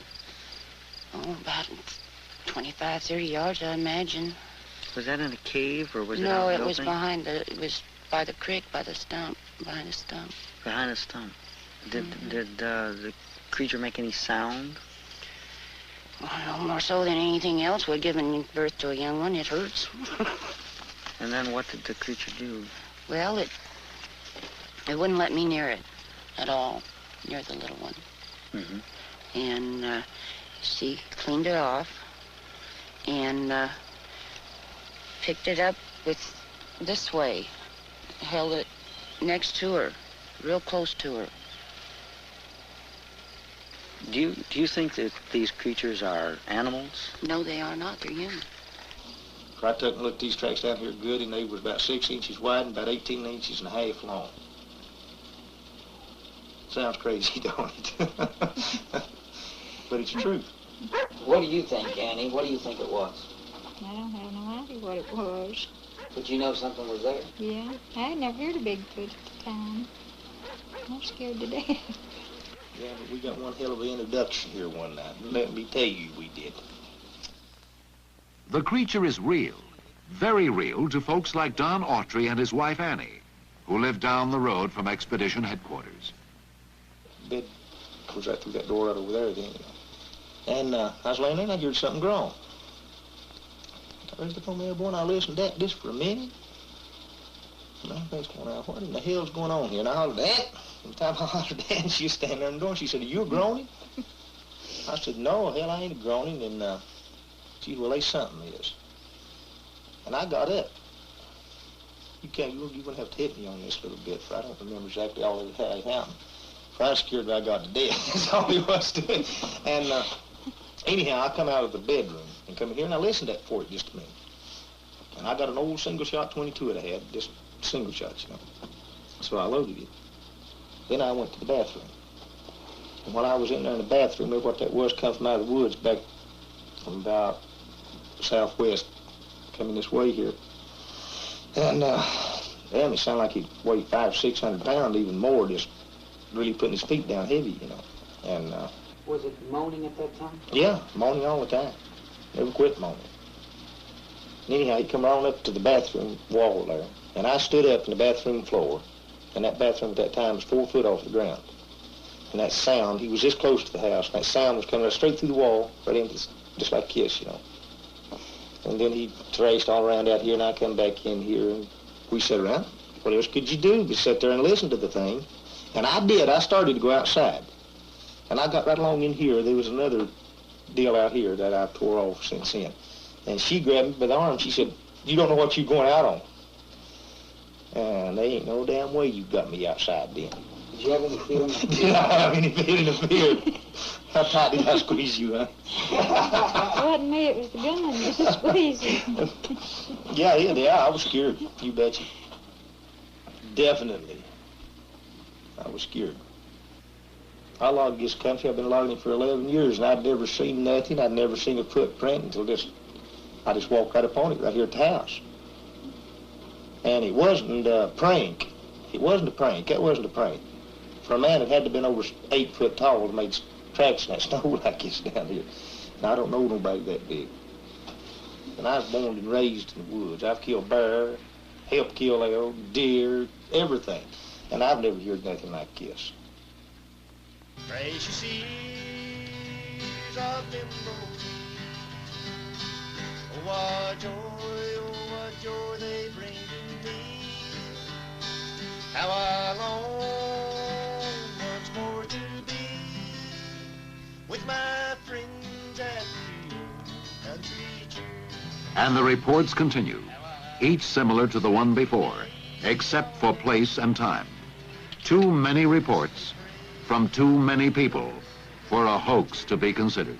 about 25, 30 yards, I imagine. Was that in a cave, or was it No, out it was building? it was by the creek, by the stump, behind the stump. Behind a stump. Did the creature make any sound? Well, no more so than anything else would, giving birth to a young one. It hurts. And then what did the creature do? Well, it wouldn't let me near it at all, near the little one. Mm-hmm. And she cleaned it off and picked it up with this way, held it next to her, real close to her. Do you think that these creatures are animals? No, they are not. They're human. I took and looked these tracks down here good, and they was about 6 inches wide and about 18 inches and a half long. Sounds crazy, don't it? But it's true. What do you think, Annie? What do you think it was? I don't have no idea what it was. But you know something was there? Yeah, I had never heard of Bigfoot at the time. I'm scared to death. Yeah, but we got one hell of an introduction here one night. Let me tell you, we did. The creature is real, very real to folks like Don Autry and his wife Annie, who live down the road from Expedition Headquarters. Bed was right through that door right over there then. And I was laying there and I heard something groan. I raised up on the airborne and I listened to that just for a minute. And I was going out, what in the hell's going on here? And I hollered, Dad. Every time I hollered, Dad, she was standing there in the door and she said, are you a groaning? I said, no, hell, I ain't a groaning. And gee, well, there's something is. And I got up. You wouldn't have to hit me on this a little bit, for I don't remember exactly all of how it happened. For I was scared that I got to death. That's all he was to it. And anyhow, I come out of the bedroom and come in here and I listened to that for it just a minute. And I got an old single shot 22 that I had, just single shots, you know. So I loaded it. Then I went to the bathroom. And while I was in there in the bathroom, look what that was, come from out of the woods back from about southwest, coming this way here. And damn, it sounded like he weighed 500, 600 pounds, even more, just really putting his feet down heavy, you know. And Was it moaning at that time? Yeah, moaning all the time. Never quit moaning. Anyhow, he'd come on up to the bathroom wall there, and I stood up in the bathroom floor, and that bathroom at that time was 4 foot off the ground. And that sound, he was this close to the house, and that sound was coming straight through the wall, right into, just like Kiss, you know. And then he traced all around out here, and I come back in here, and we sat around. What else could you do but sit there and listen to the thing? And I did. I started to go outside. And I got right along in here. There was another deal out here that I tore off since then. And she grabbed me by the arm. She said, "You don't know what you're going out on." And there ain't no damn way you got me outside then. Did you have any feeling of fear? Did I have any feeling of fear? How tight did I squeeze you, huh? It wasn't me, it was the gun that was squeezing. Yeah, I was scared. You betcha. Definitely. I was scared. I logged this country. I've been logging it for 11 years, and I'd never seen nothing. I'd never seen a footprint until I just walked right upon it right here at the house. And it wasn't a prank. It wasn't a prank. That wasn't a prank. For a man that had to have been over 8 foot tall to make tracks in that snow like this down here. And I don't know nobody that big. And I was born and raised in the woods. I've killed bear, helped kill elk, deer, everything. And I've never heard nothing like this. Precious seas of emerald. Oh, what joy they bring to me. How I long once more to be with my friends at the country church. And the reports continue, each similar to the one before, except for place and time. Too many reports from too many people for a hoax to be considered.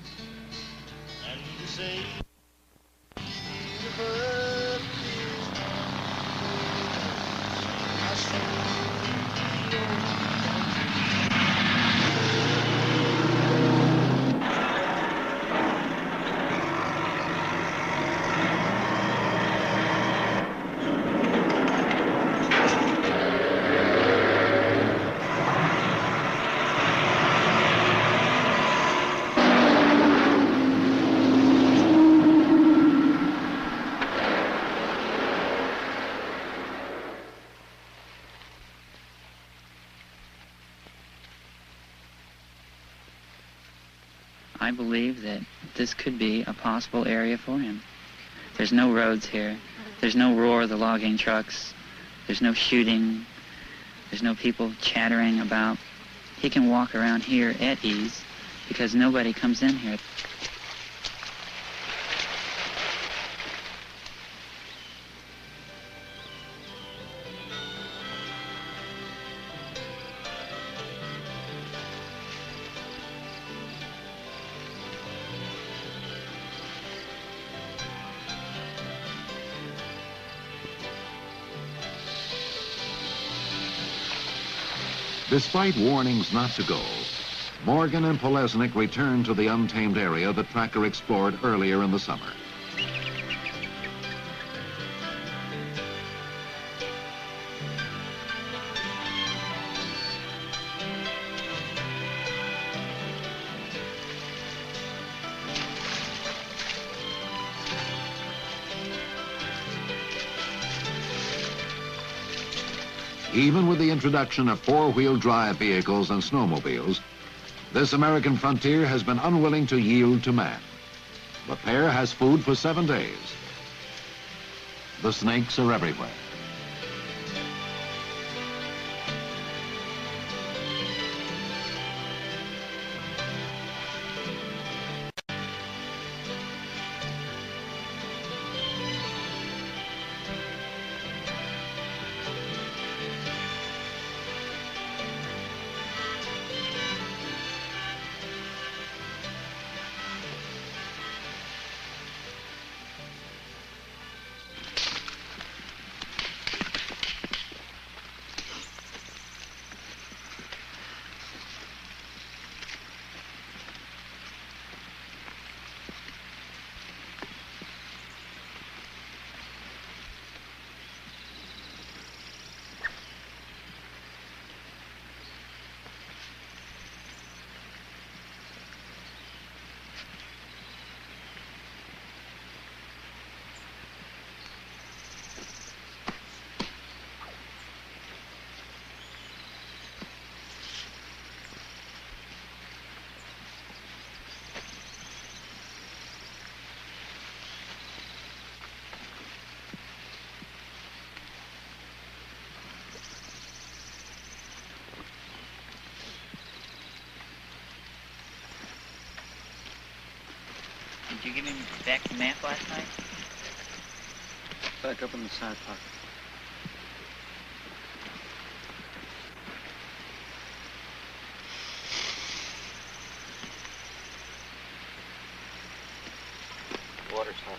I believe that this could be a possible area for him. There's no roads here. There's no roar of the logging trucks. There's no shooting. There's no people chattering about. He can walk around here at ease because nobody comes in here. Despite warnings not to go, Morgan and Polesnik returned to the untamed area the tracker explored earlier in the summer. Even with the introduction of four-wheel drive vehicles and snowmobiles, this American frontier has been unwilling to yield to man. The pair has food for 7 days. The snakes are everywhere. Did you give him back the map last night? Back up in the side pocket. Water's hot.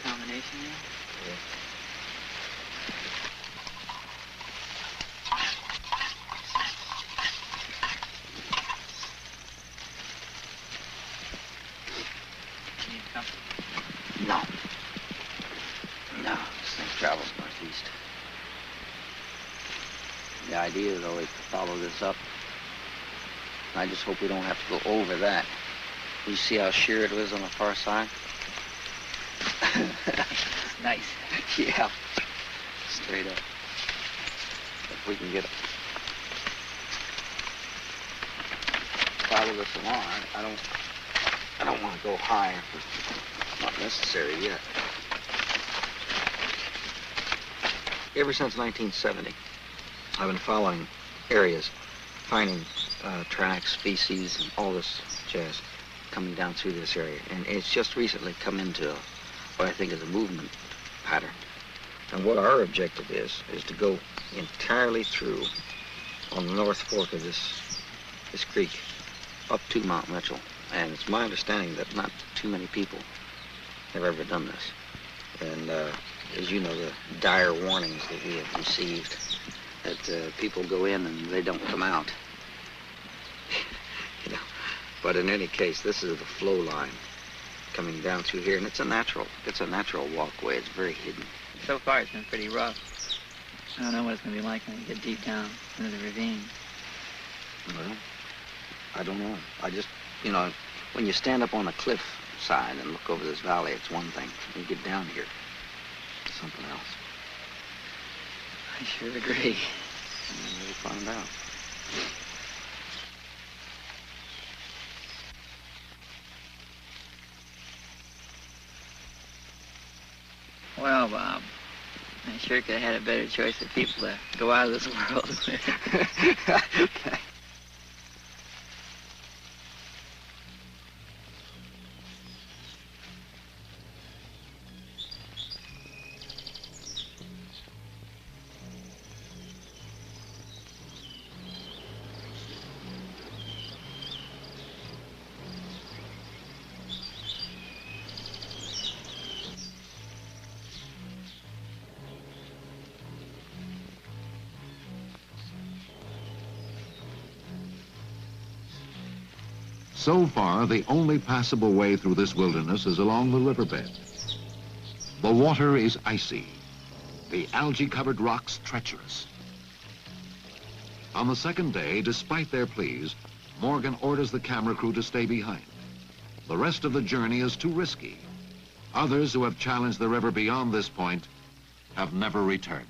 Combination there? Yeah. You need company? No. No, this thing travels northeast. The idea, though, is to follow this up. I just hope we don't have to go over that. You see how sheer it is on the far side? Nice. Yeah. Straight up. If we can get it. Follow this along. I don't want to go high if it's not necessary yet. Ever since 1970, I've been following areas, finding tracks, species, and all this jazz coming down through this area. And it's just recently come into what I think is a movement pattern. And what our objective is to go entirely through on the North Fork of this creek up to Mount Mitchell. And it's my understanding that not too many people have ever done this. And as you know, the dire warnings that we have received that people go in and they don't come out. You know. But in any case, this is the flow line coming down through here, and it's a natural walkway. It's very hidden. So far, it's been pretty rough. I don't know what it's going to be like when you get deep down into the ravine. Well, I don't know. I just, you know, when you stand up on a cliff side and look over this valley, it's one thing. When you get down here, it's something else. I sure agree. And we'll find out. Well, Bob, I sure could have had a better choice of people to go out of this world with. So far, the only passable way through this wilderness is along the riverbed. The water is icy, the algae-covered rocks treacherous. On the second day, despite their pleas, Morgan orders the camera crew to stay behind. The rest of the journey is too risky. Others who have challenged the river beyond this point have never returned.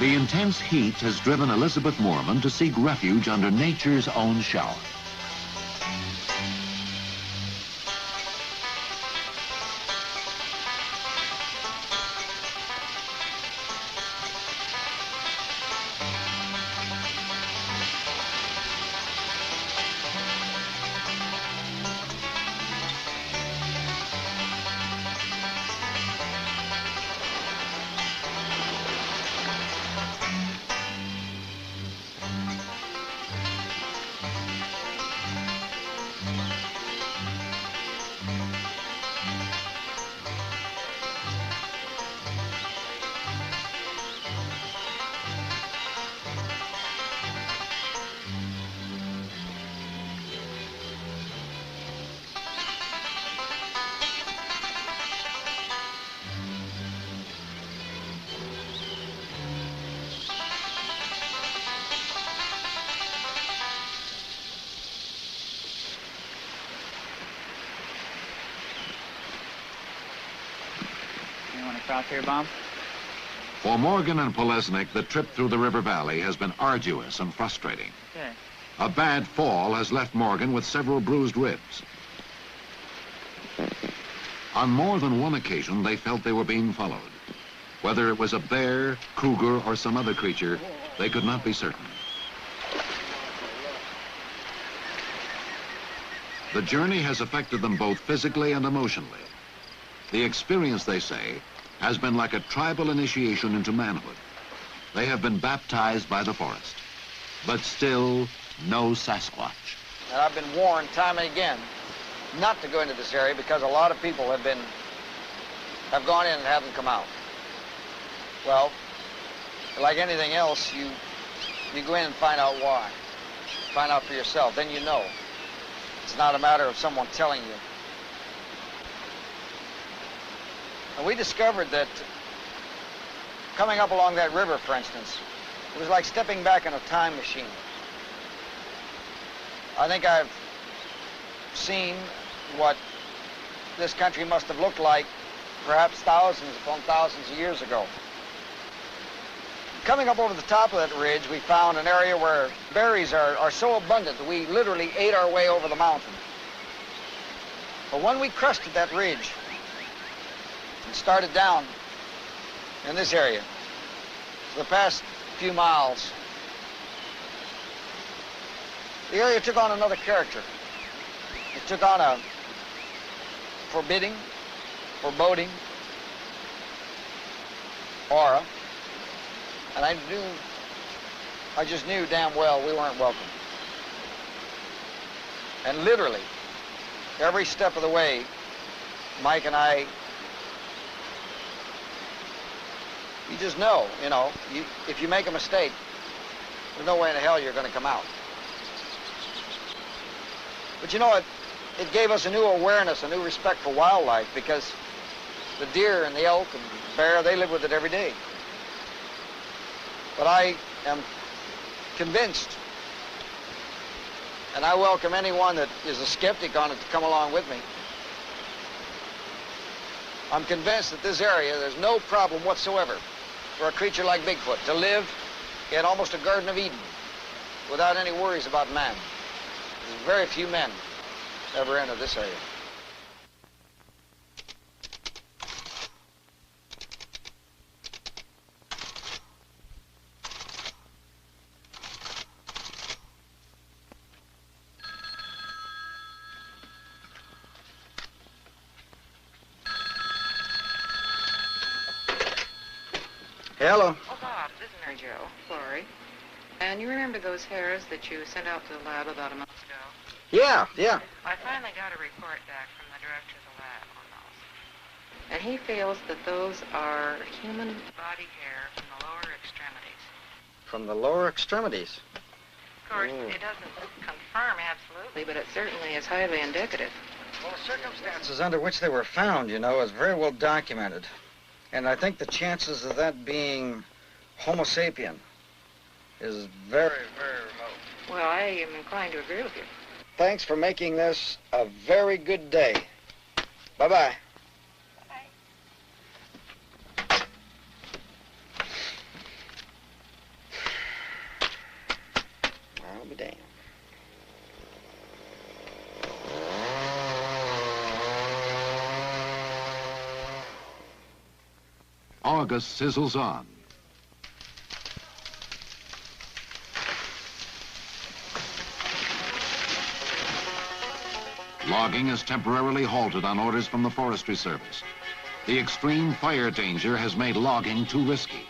The intense heat has driven Elizabeth Moorman to seek refuge under nature's own shower. for out here, Bob? For Morgan and Polesnik, the trip through the river valley has been arduous and frustrating. Okay. A bad fall has left Morgan with several bruised ribs. On more than one occasion, they felt they were being followed. Whether it was a bear, cougar, or some other creature, they could not be certain. The journey has affected them both physically and emotionally. The experience, they say, has been like a tribal initiation into manhood. They have been baptized by the forest, but still no Sasquatch. And I've been warned time and again not to go into this area because a lot of people have gone in and haven't come out. Well, like anything else, you go in and find out why. Find out for yourself, then you know. It's not a matter of someone telling you. And we discovered that coming up along that river, for instance, it was like stepping back in a time machine. I think I've seen what this country must have looked like perhaps thousands upon thousands of years ago. Coming up over the top of that ridge, we found an area where berries are so abundant that we literally ate our way over the mountain. But when we crested that ridge and started down in this area, for the past few miles, the area took on another character. It took on a forbidding, foreboding aura. And I just knew damn well we weren't welcome. And literally, every step of the way, Mike and I, you just know, if you make a mistake, there's no way in the hell you're going to come out. But it gave us a new awareness, a new respect for wildlife, because the deer and the elk and the bear, they live with it every day. But I am convinced, and I welcome anyone that is a skeptic on it to come along with me. I'm convinced that this area, there's no problem whatsoever for a creature like Bigfoot to live in almost a Garden of Eden without any worries about man. There's very few men ever enter this area. Hello. Oh, Bob, this is Mary Jo, Florrie. And you remember those hares that you sent out to the lab about a month ago? Yeah. I finally got a report back from the director of the lab on those. And he feels that those are human body hair from the lower extremities. From the lower extremities? Of course, it doesn't confirm absolutely, but it certainly is highly indicative. Well, the circumstances under which they were found, is very well documented. And I think the chances of that being Homo sapien is very, very remote. Well, I am inclined to agree with you. Thanks for making this a very good day. Bye-bye. I'll be damned. August sizzles on. Logging is temporarily halted on orders from the Forestry Service. The extreme fire danger has made logging too risky.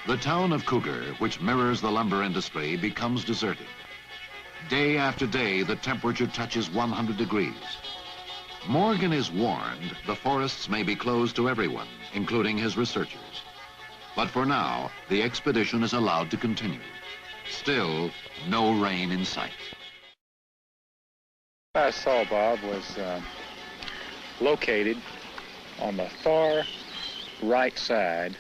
The town of Cougar, which mirrors the lumber industry, becomes deserted. Day after day, the temperature touches 100 degrees. Morgan is warned the forests may be closed to everyone, including his researchers. But for now, the expedition is allowed to continue. Still, no rain in sight. What I saw, Bob, was located on the far right side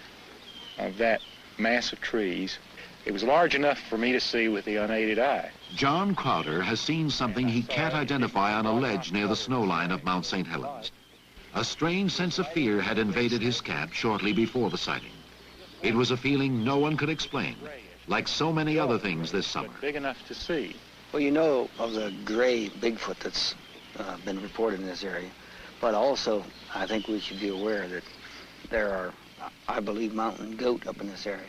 of that mass of trees. It was large enough for me to see with the unaided eye. John Crowder has seen something he can't identify on a ledge near the snow line of Mount St. Helens. A strange sense of fear had invaded his camp shortly before the sighting. It was a feeling no one could explain, like so many other things this summer. Big enough to see. Well, you know of the gray Bigfoot that's been reported in this area, but also I think we should be aware that there are, I believe, mountain goat up in this area.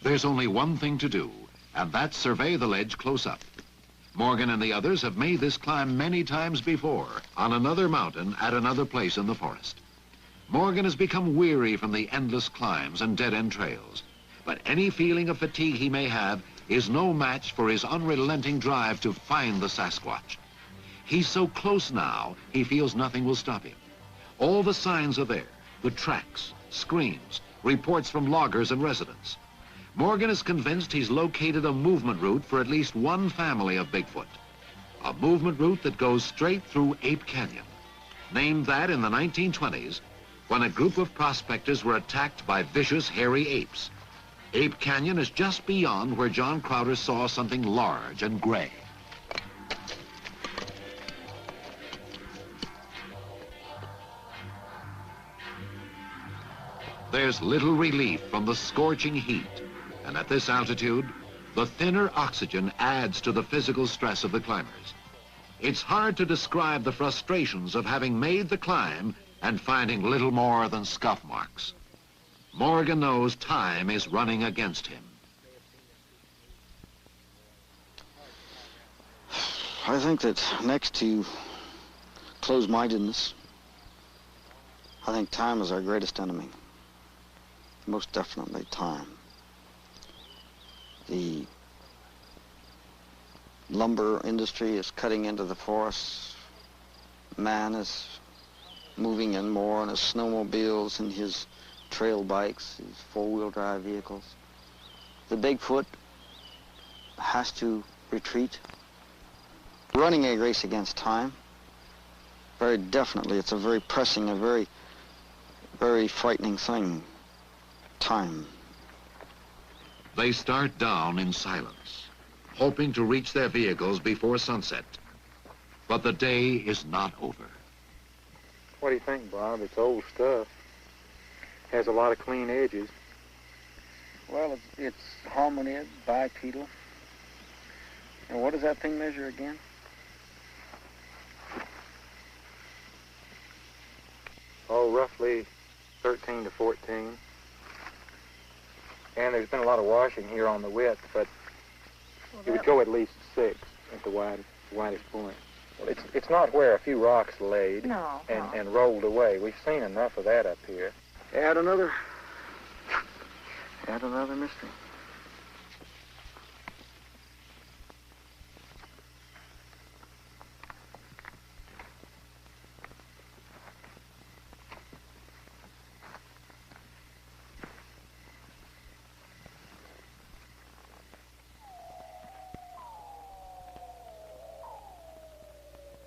There's only one thing to do, and that's survey the ledge close up. Morgan and the others have made this climb many times before, on another mountain at another place in the forest. Morgan has become weary from the endless climbs and dead-end trails, but any feeling of fatigue he may have is no match for his unrelenting drive to find the Sasquatch. He's so close now, he feels nothing will stop him. All the signs are there, the tracks, screams, reports from loggers and residents. Morgan is convinced he's located a movement route for at least one family of Bigfoot. A movement route that goes straight through Ape Canyon. Named that in the 1920s, when a group of prospectors were attacked by vicious, hairy apes. Ape Canyon is just beyond where John Crowder saw something large and gray. There's little relief from the scorching heat, and at this altitude, the thinner oxygen adds to the physical stress of the climbers. It's hard to describe the frustrations of having made the climb and finding little more than scuff marks. Morgan knows time is running against him. I think that next to closed-mindedness, I think time is our greatest enemy. Most definitely time. The lumber industry is cutting into the forests. Man is moving in more on his snowmobiles and his trail bikes, his four-wheel drive vehicles. The Bigfoot has to retreat. Running a race against time, very definitely, it's a very pressing, a very, very frightening thing. Time. They start down in silence, hoping to reach their vehicles before sunset. But the day is not over. What do you think, Bob? It's old stuff. Has a lot of clean edges. Well, it's hominid, bipedal. And what does that thing measure again? Oh, roughly 13 to 14. And there's been a lot of washing here on the width, but it would go at least 6 at the widest point. Well, it's not where a few rocks laid and rolled away. We've seen enough of that up here. Add another mystery.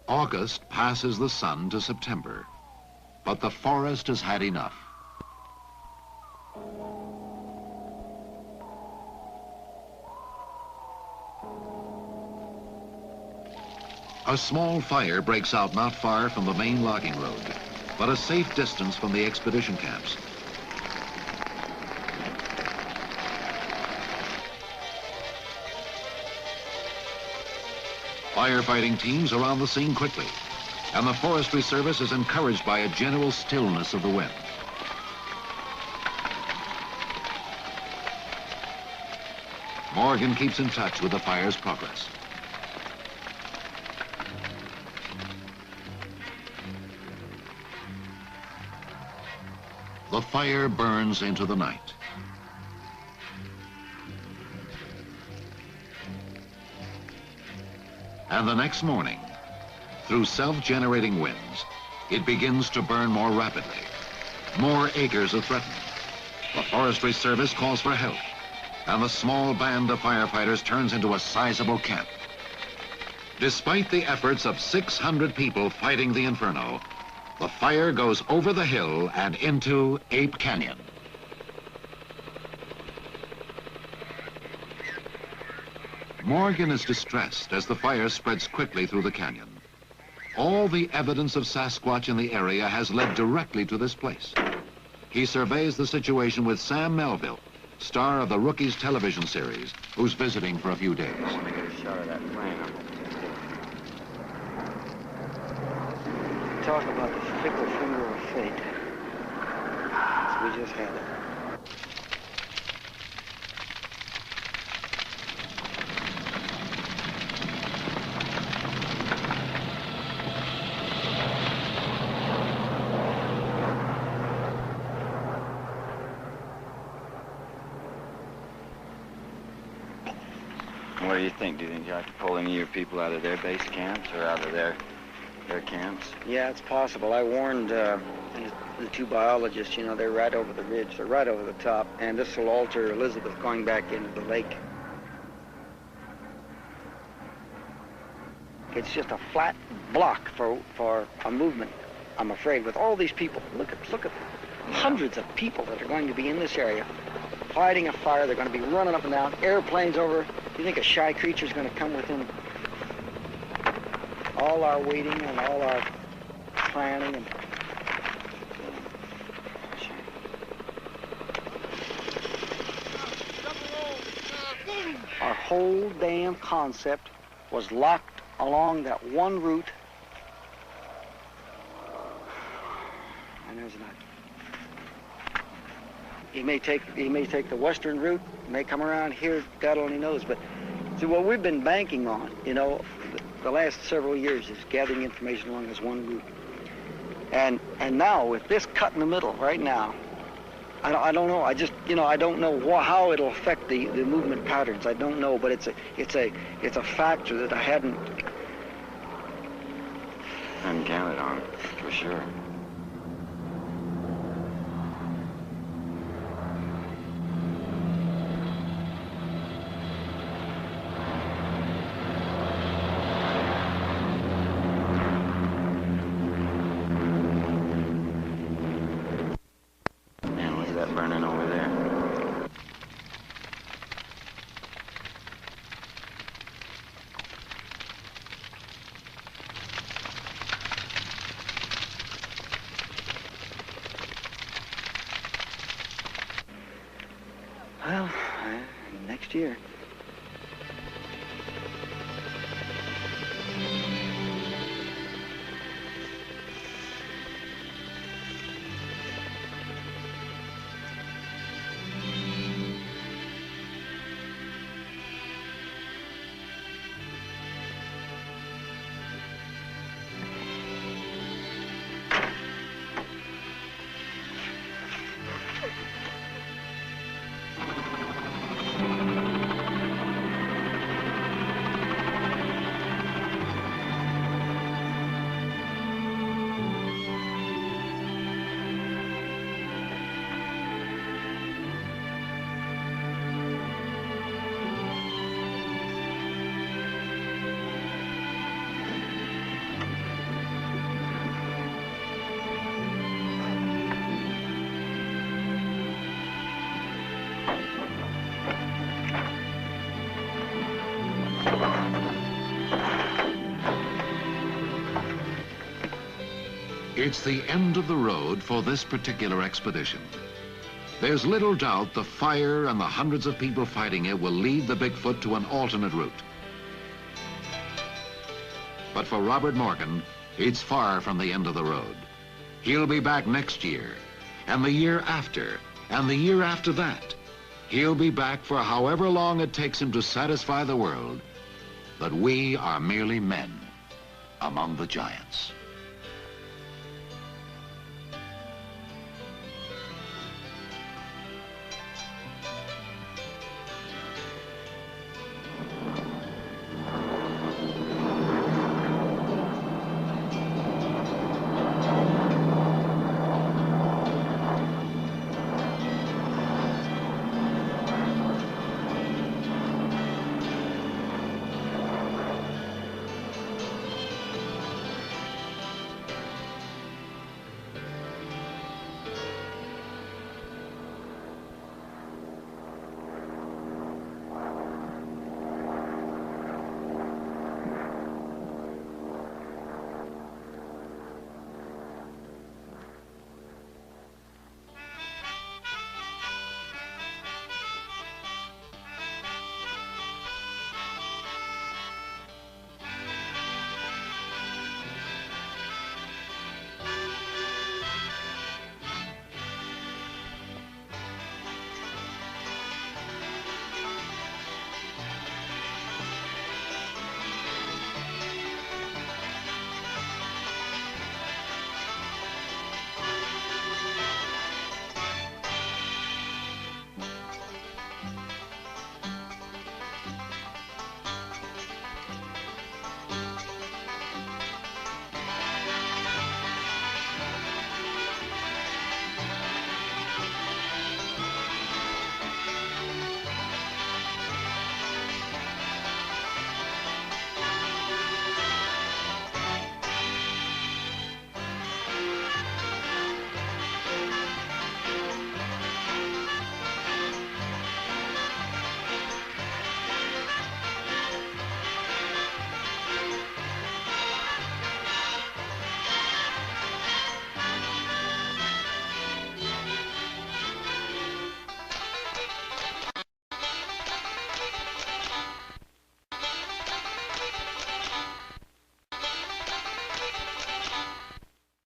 August passes the sun to September, but the forest has had enough. A small fire breaks out not far from the main logging road, but a safe distance from the expedition camps. Firefighting teams are on the scene quickly, and the Forestry Service is encouraged by a general stillness of the wind. Morgan keeps in touch with the fire's progress. The fire burns into the night. And the next morning, through self-generating winds, it begins to burn more rapidly. More acres are threatened. The Forestry Service calls for help, and the small band of firefighters turns into a sizable camp. Despite the efforts of 600 people fighting the inferno, the fire goes over the hill and into Ape Canyon. Morgan is distressed as the fire spreads quickly through the canyon. All the evidence of Sasquatch in the area has led directly to this place. He surveys the situation with Sam Melville, star of the Rookies television series, who's visiting for a few days. Let me get a shot of that plane. Talk about the fickle finger of fate. So we just had it. What do you think? Do you think you have to pull any of your people out of their base camps or out of their camps? Yeah, it's possible. I warned the two biologists, you know, they're right over the ridge. They're right over the top. And this will alter Elizabeth going back into the lake. It's just a flat block for a movement, I'm afraid, with all these people. Look at hundreds of people that are going to be in this area fighting a fire. They're going to be running up and down, airplanes over. Do you think a shy creature's going to come within all our waiting and all our planning? And our whole damn concept was locked along that one route. And there's not. He may take the western route, may come around here, God only knows. But see, what we've been banking on, you know, the last several years is gathering information along this one route. And now with this cut in the middle right now, I don't know. I just, you know, I don't know how it'll affect the movement patterns. I don't know, but it's a factor that I hadn't counted on, for sure. Burning over there. Well, next year. It's the end of the road for this particular expedition. There's little doubt the fire and the hundreds of people fighting it will lead the Bigfoot to an alternate route. But for Robert Morgan, it's far from the end of the road. He'll be back next year, and the year after, and the year after that. He'll be back for however long it takes him to satisfy the world that we are merely men among the giants.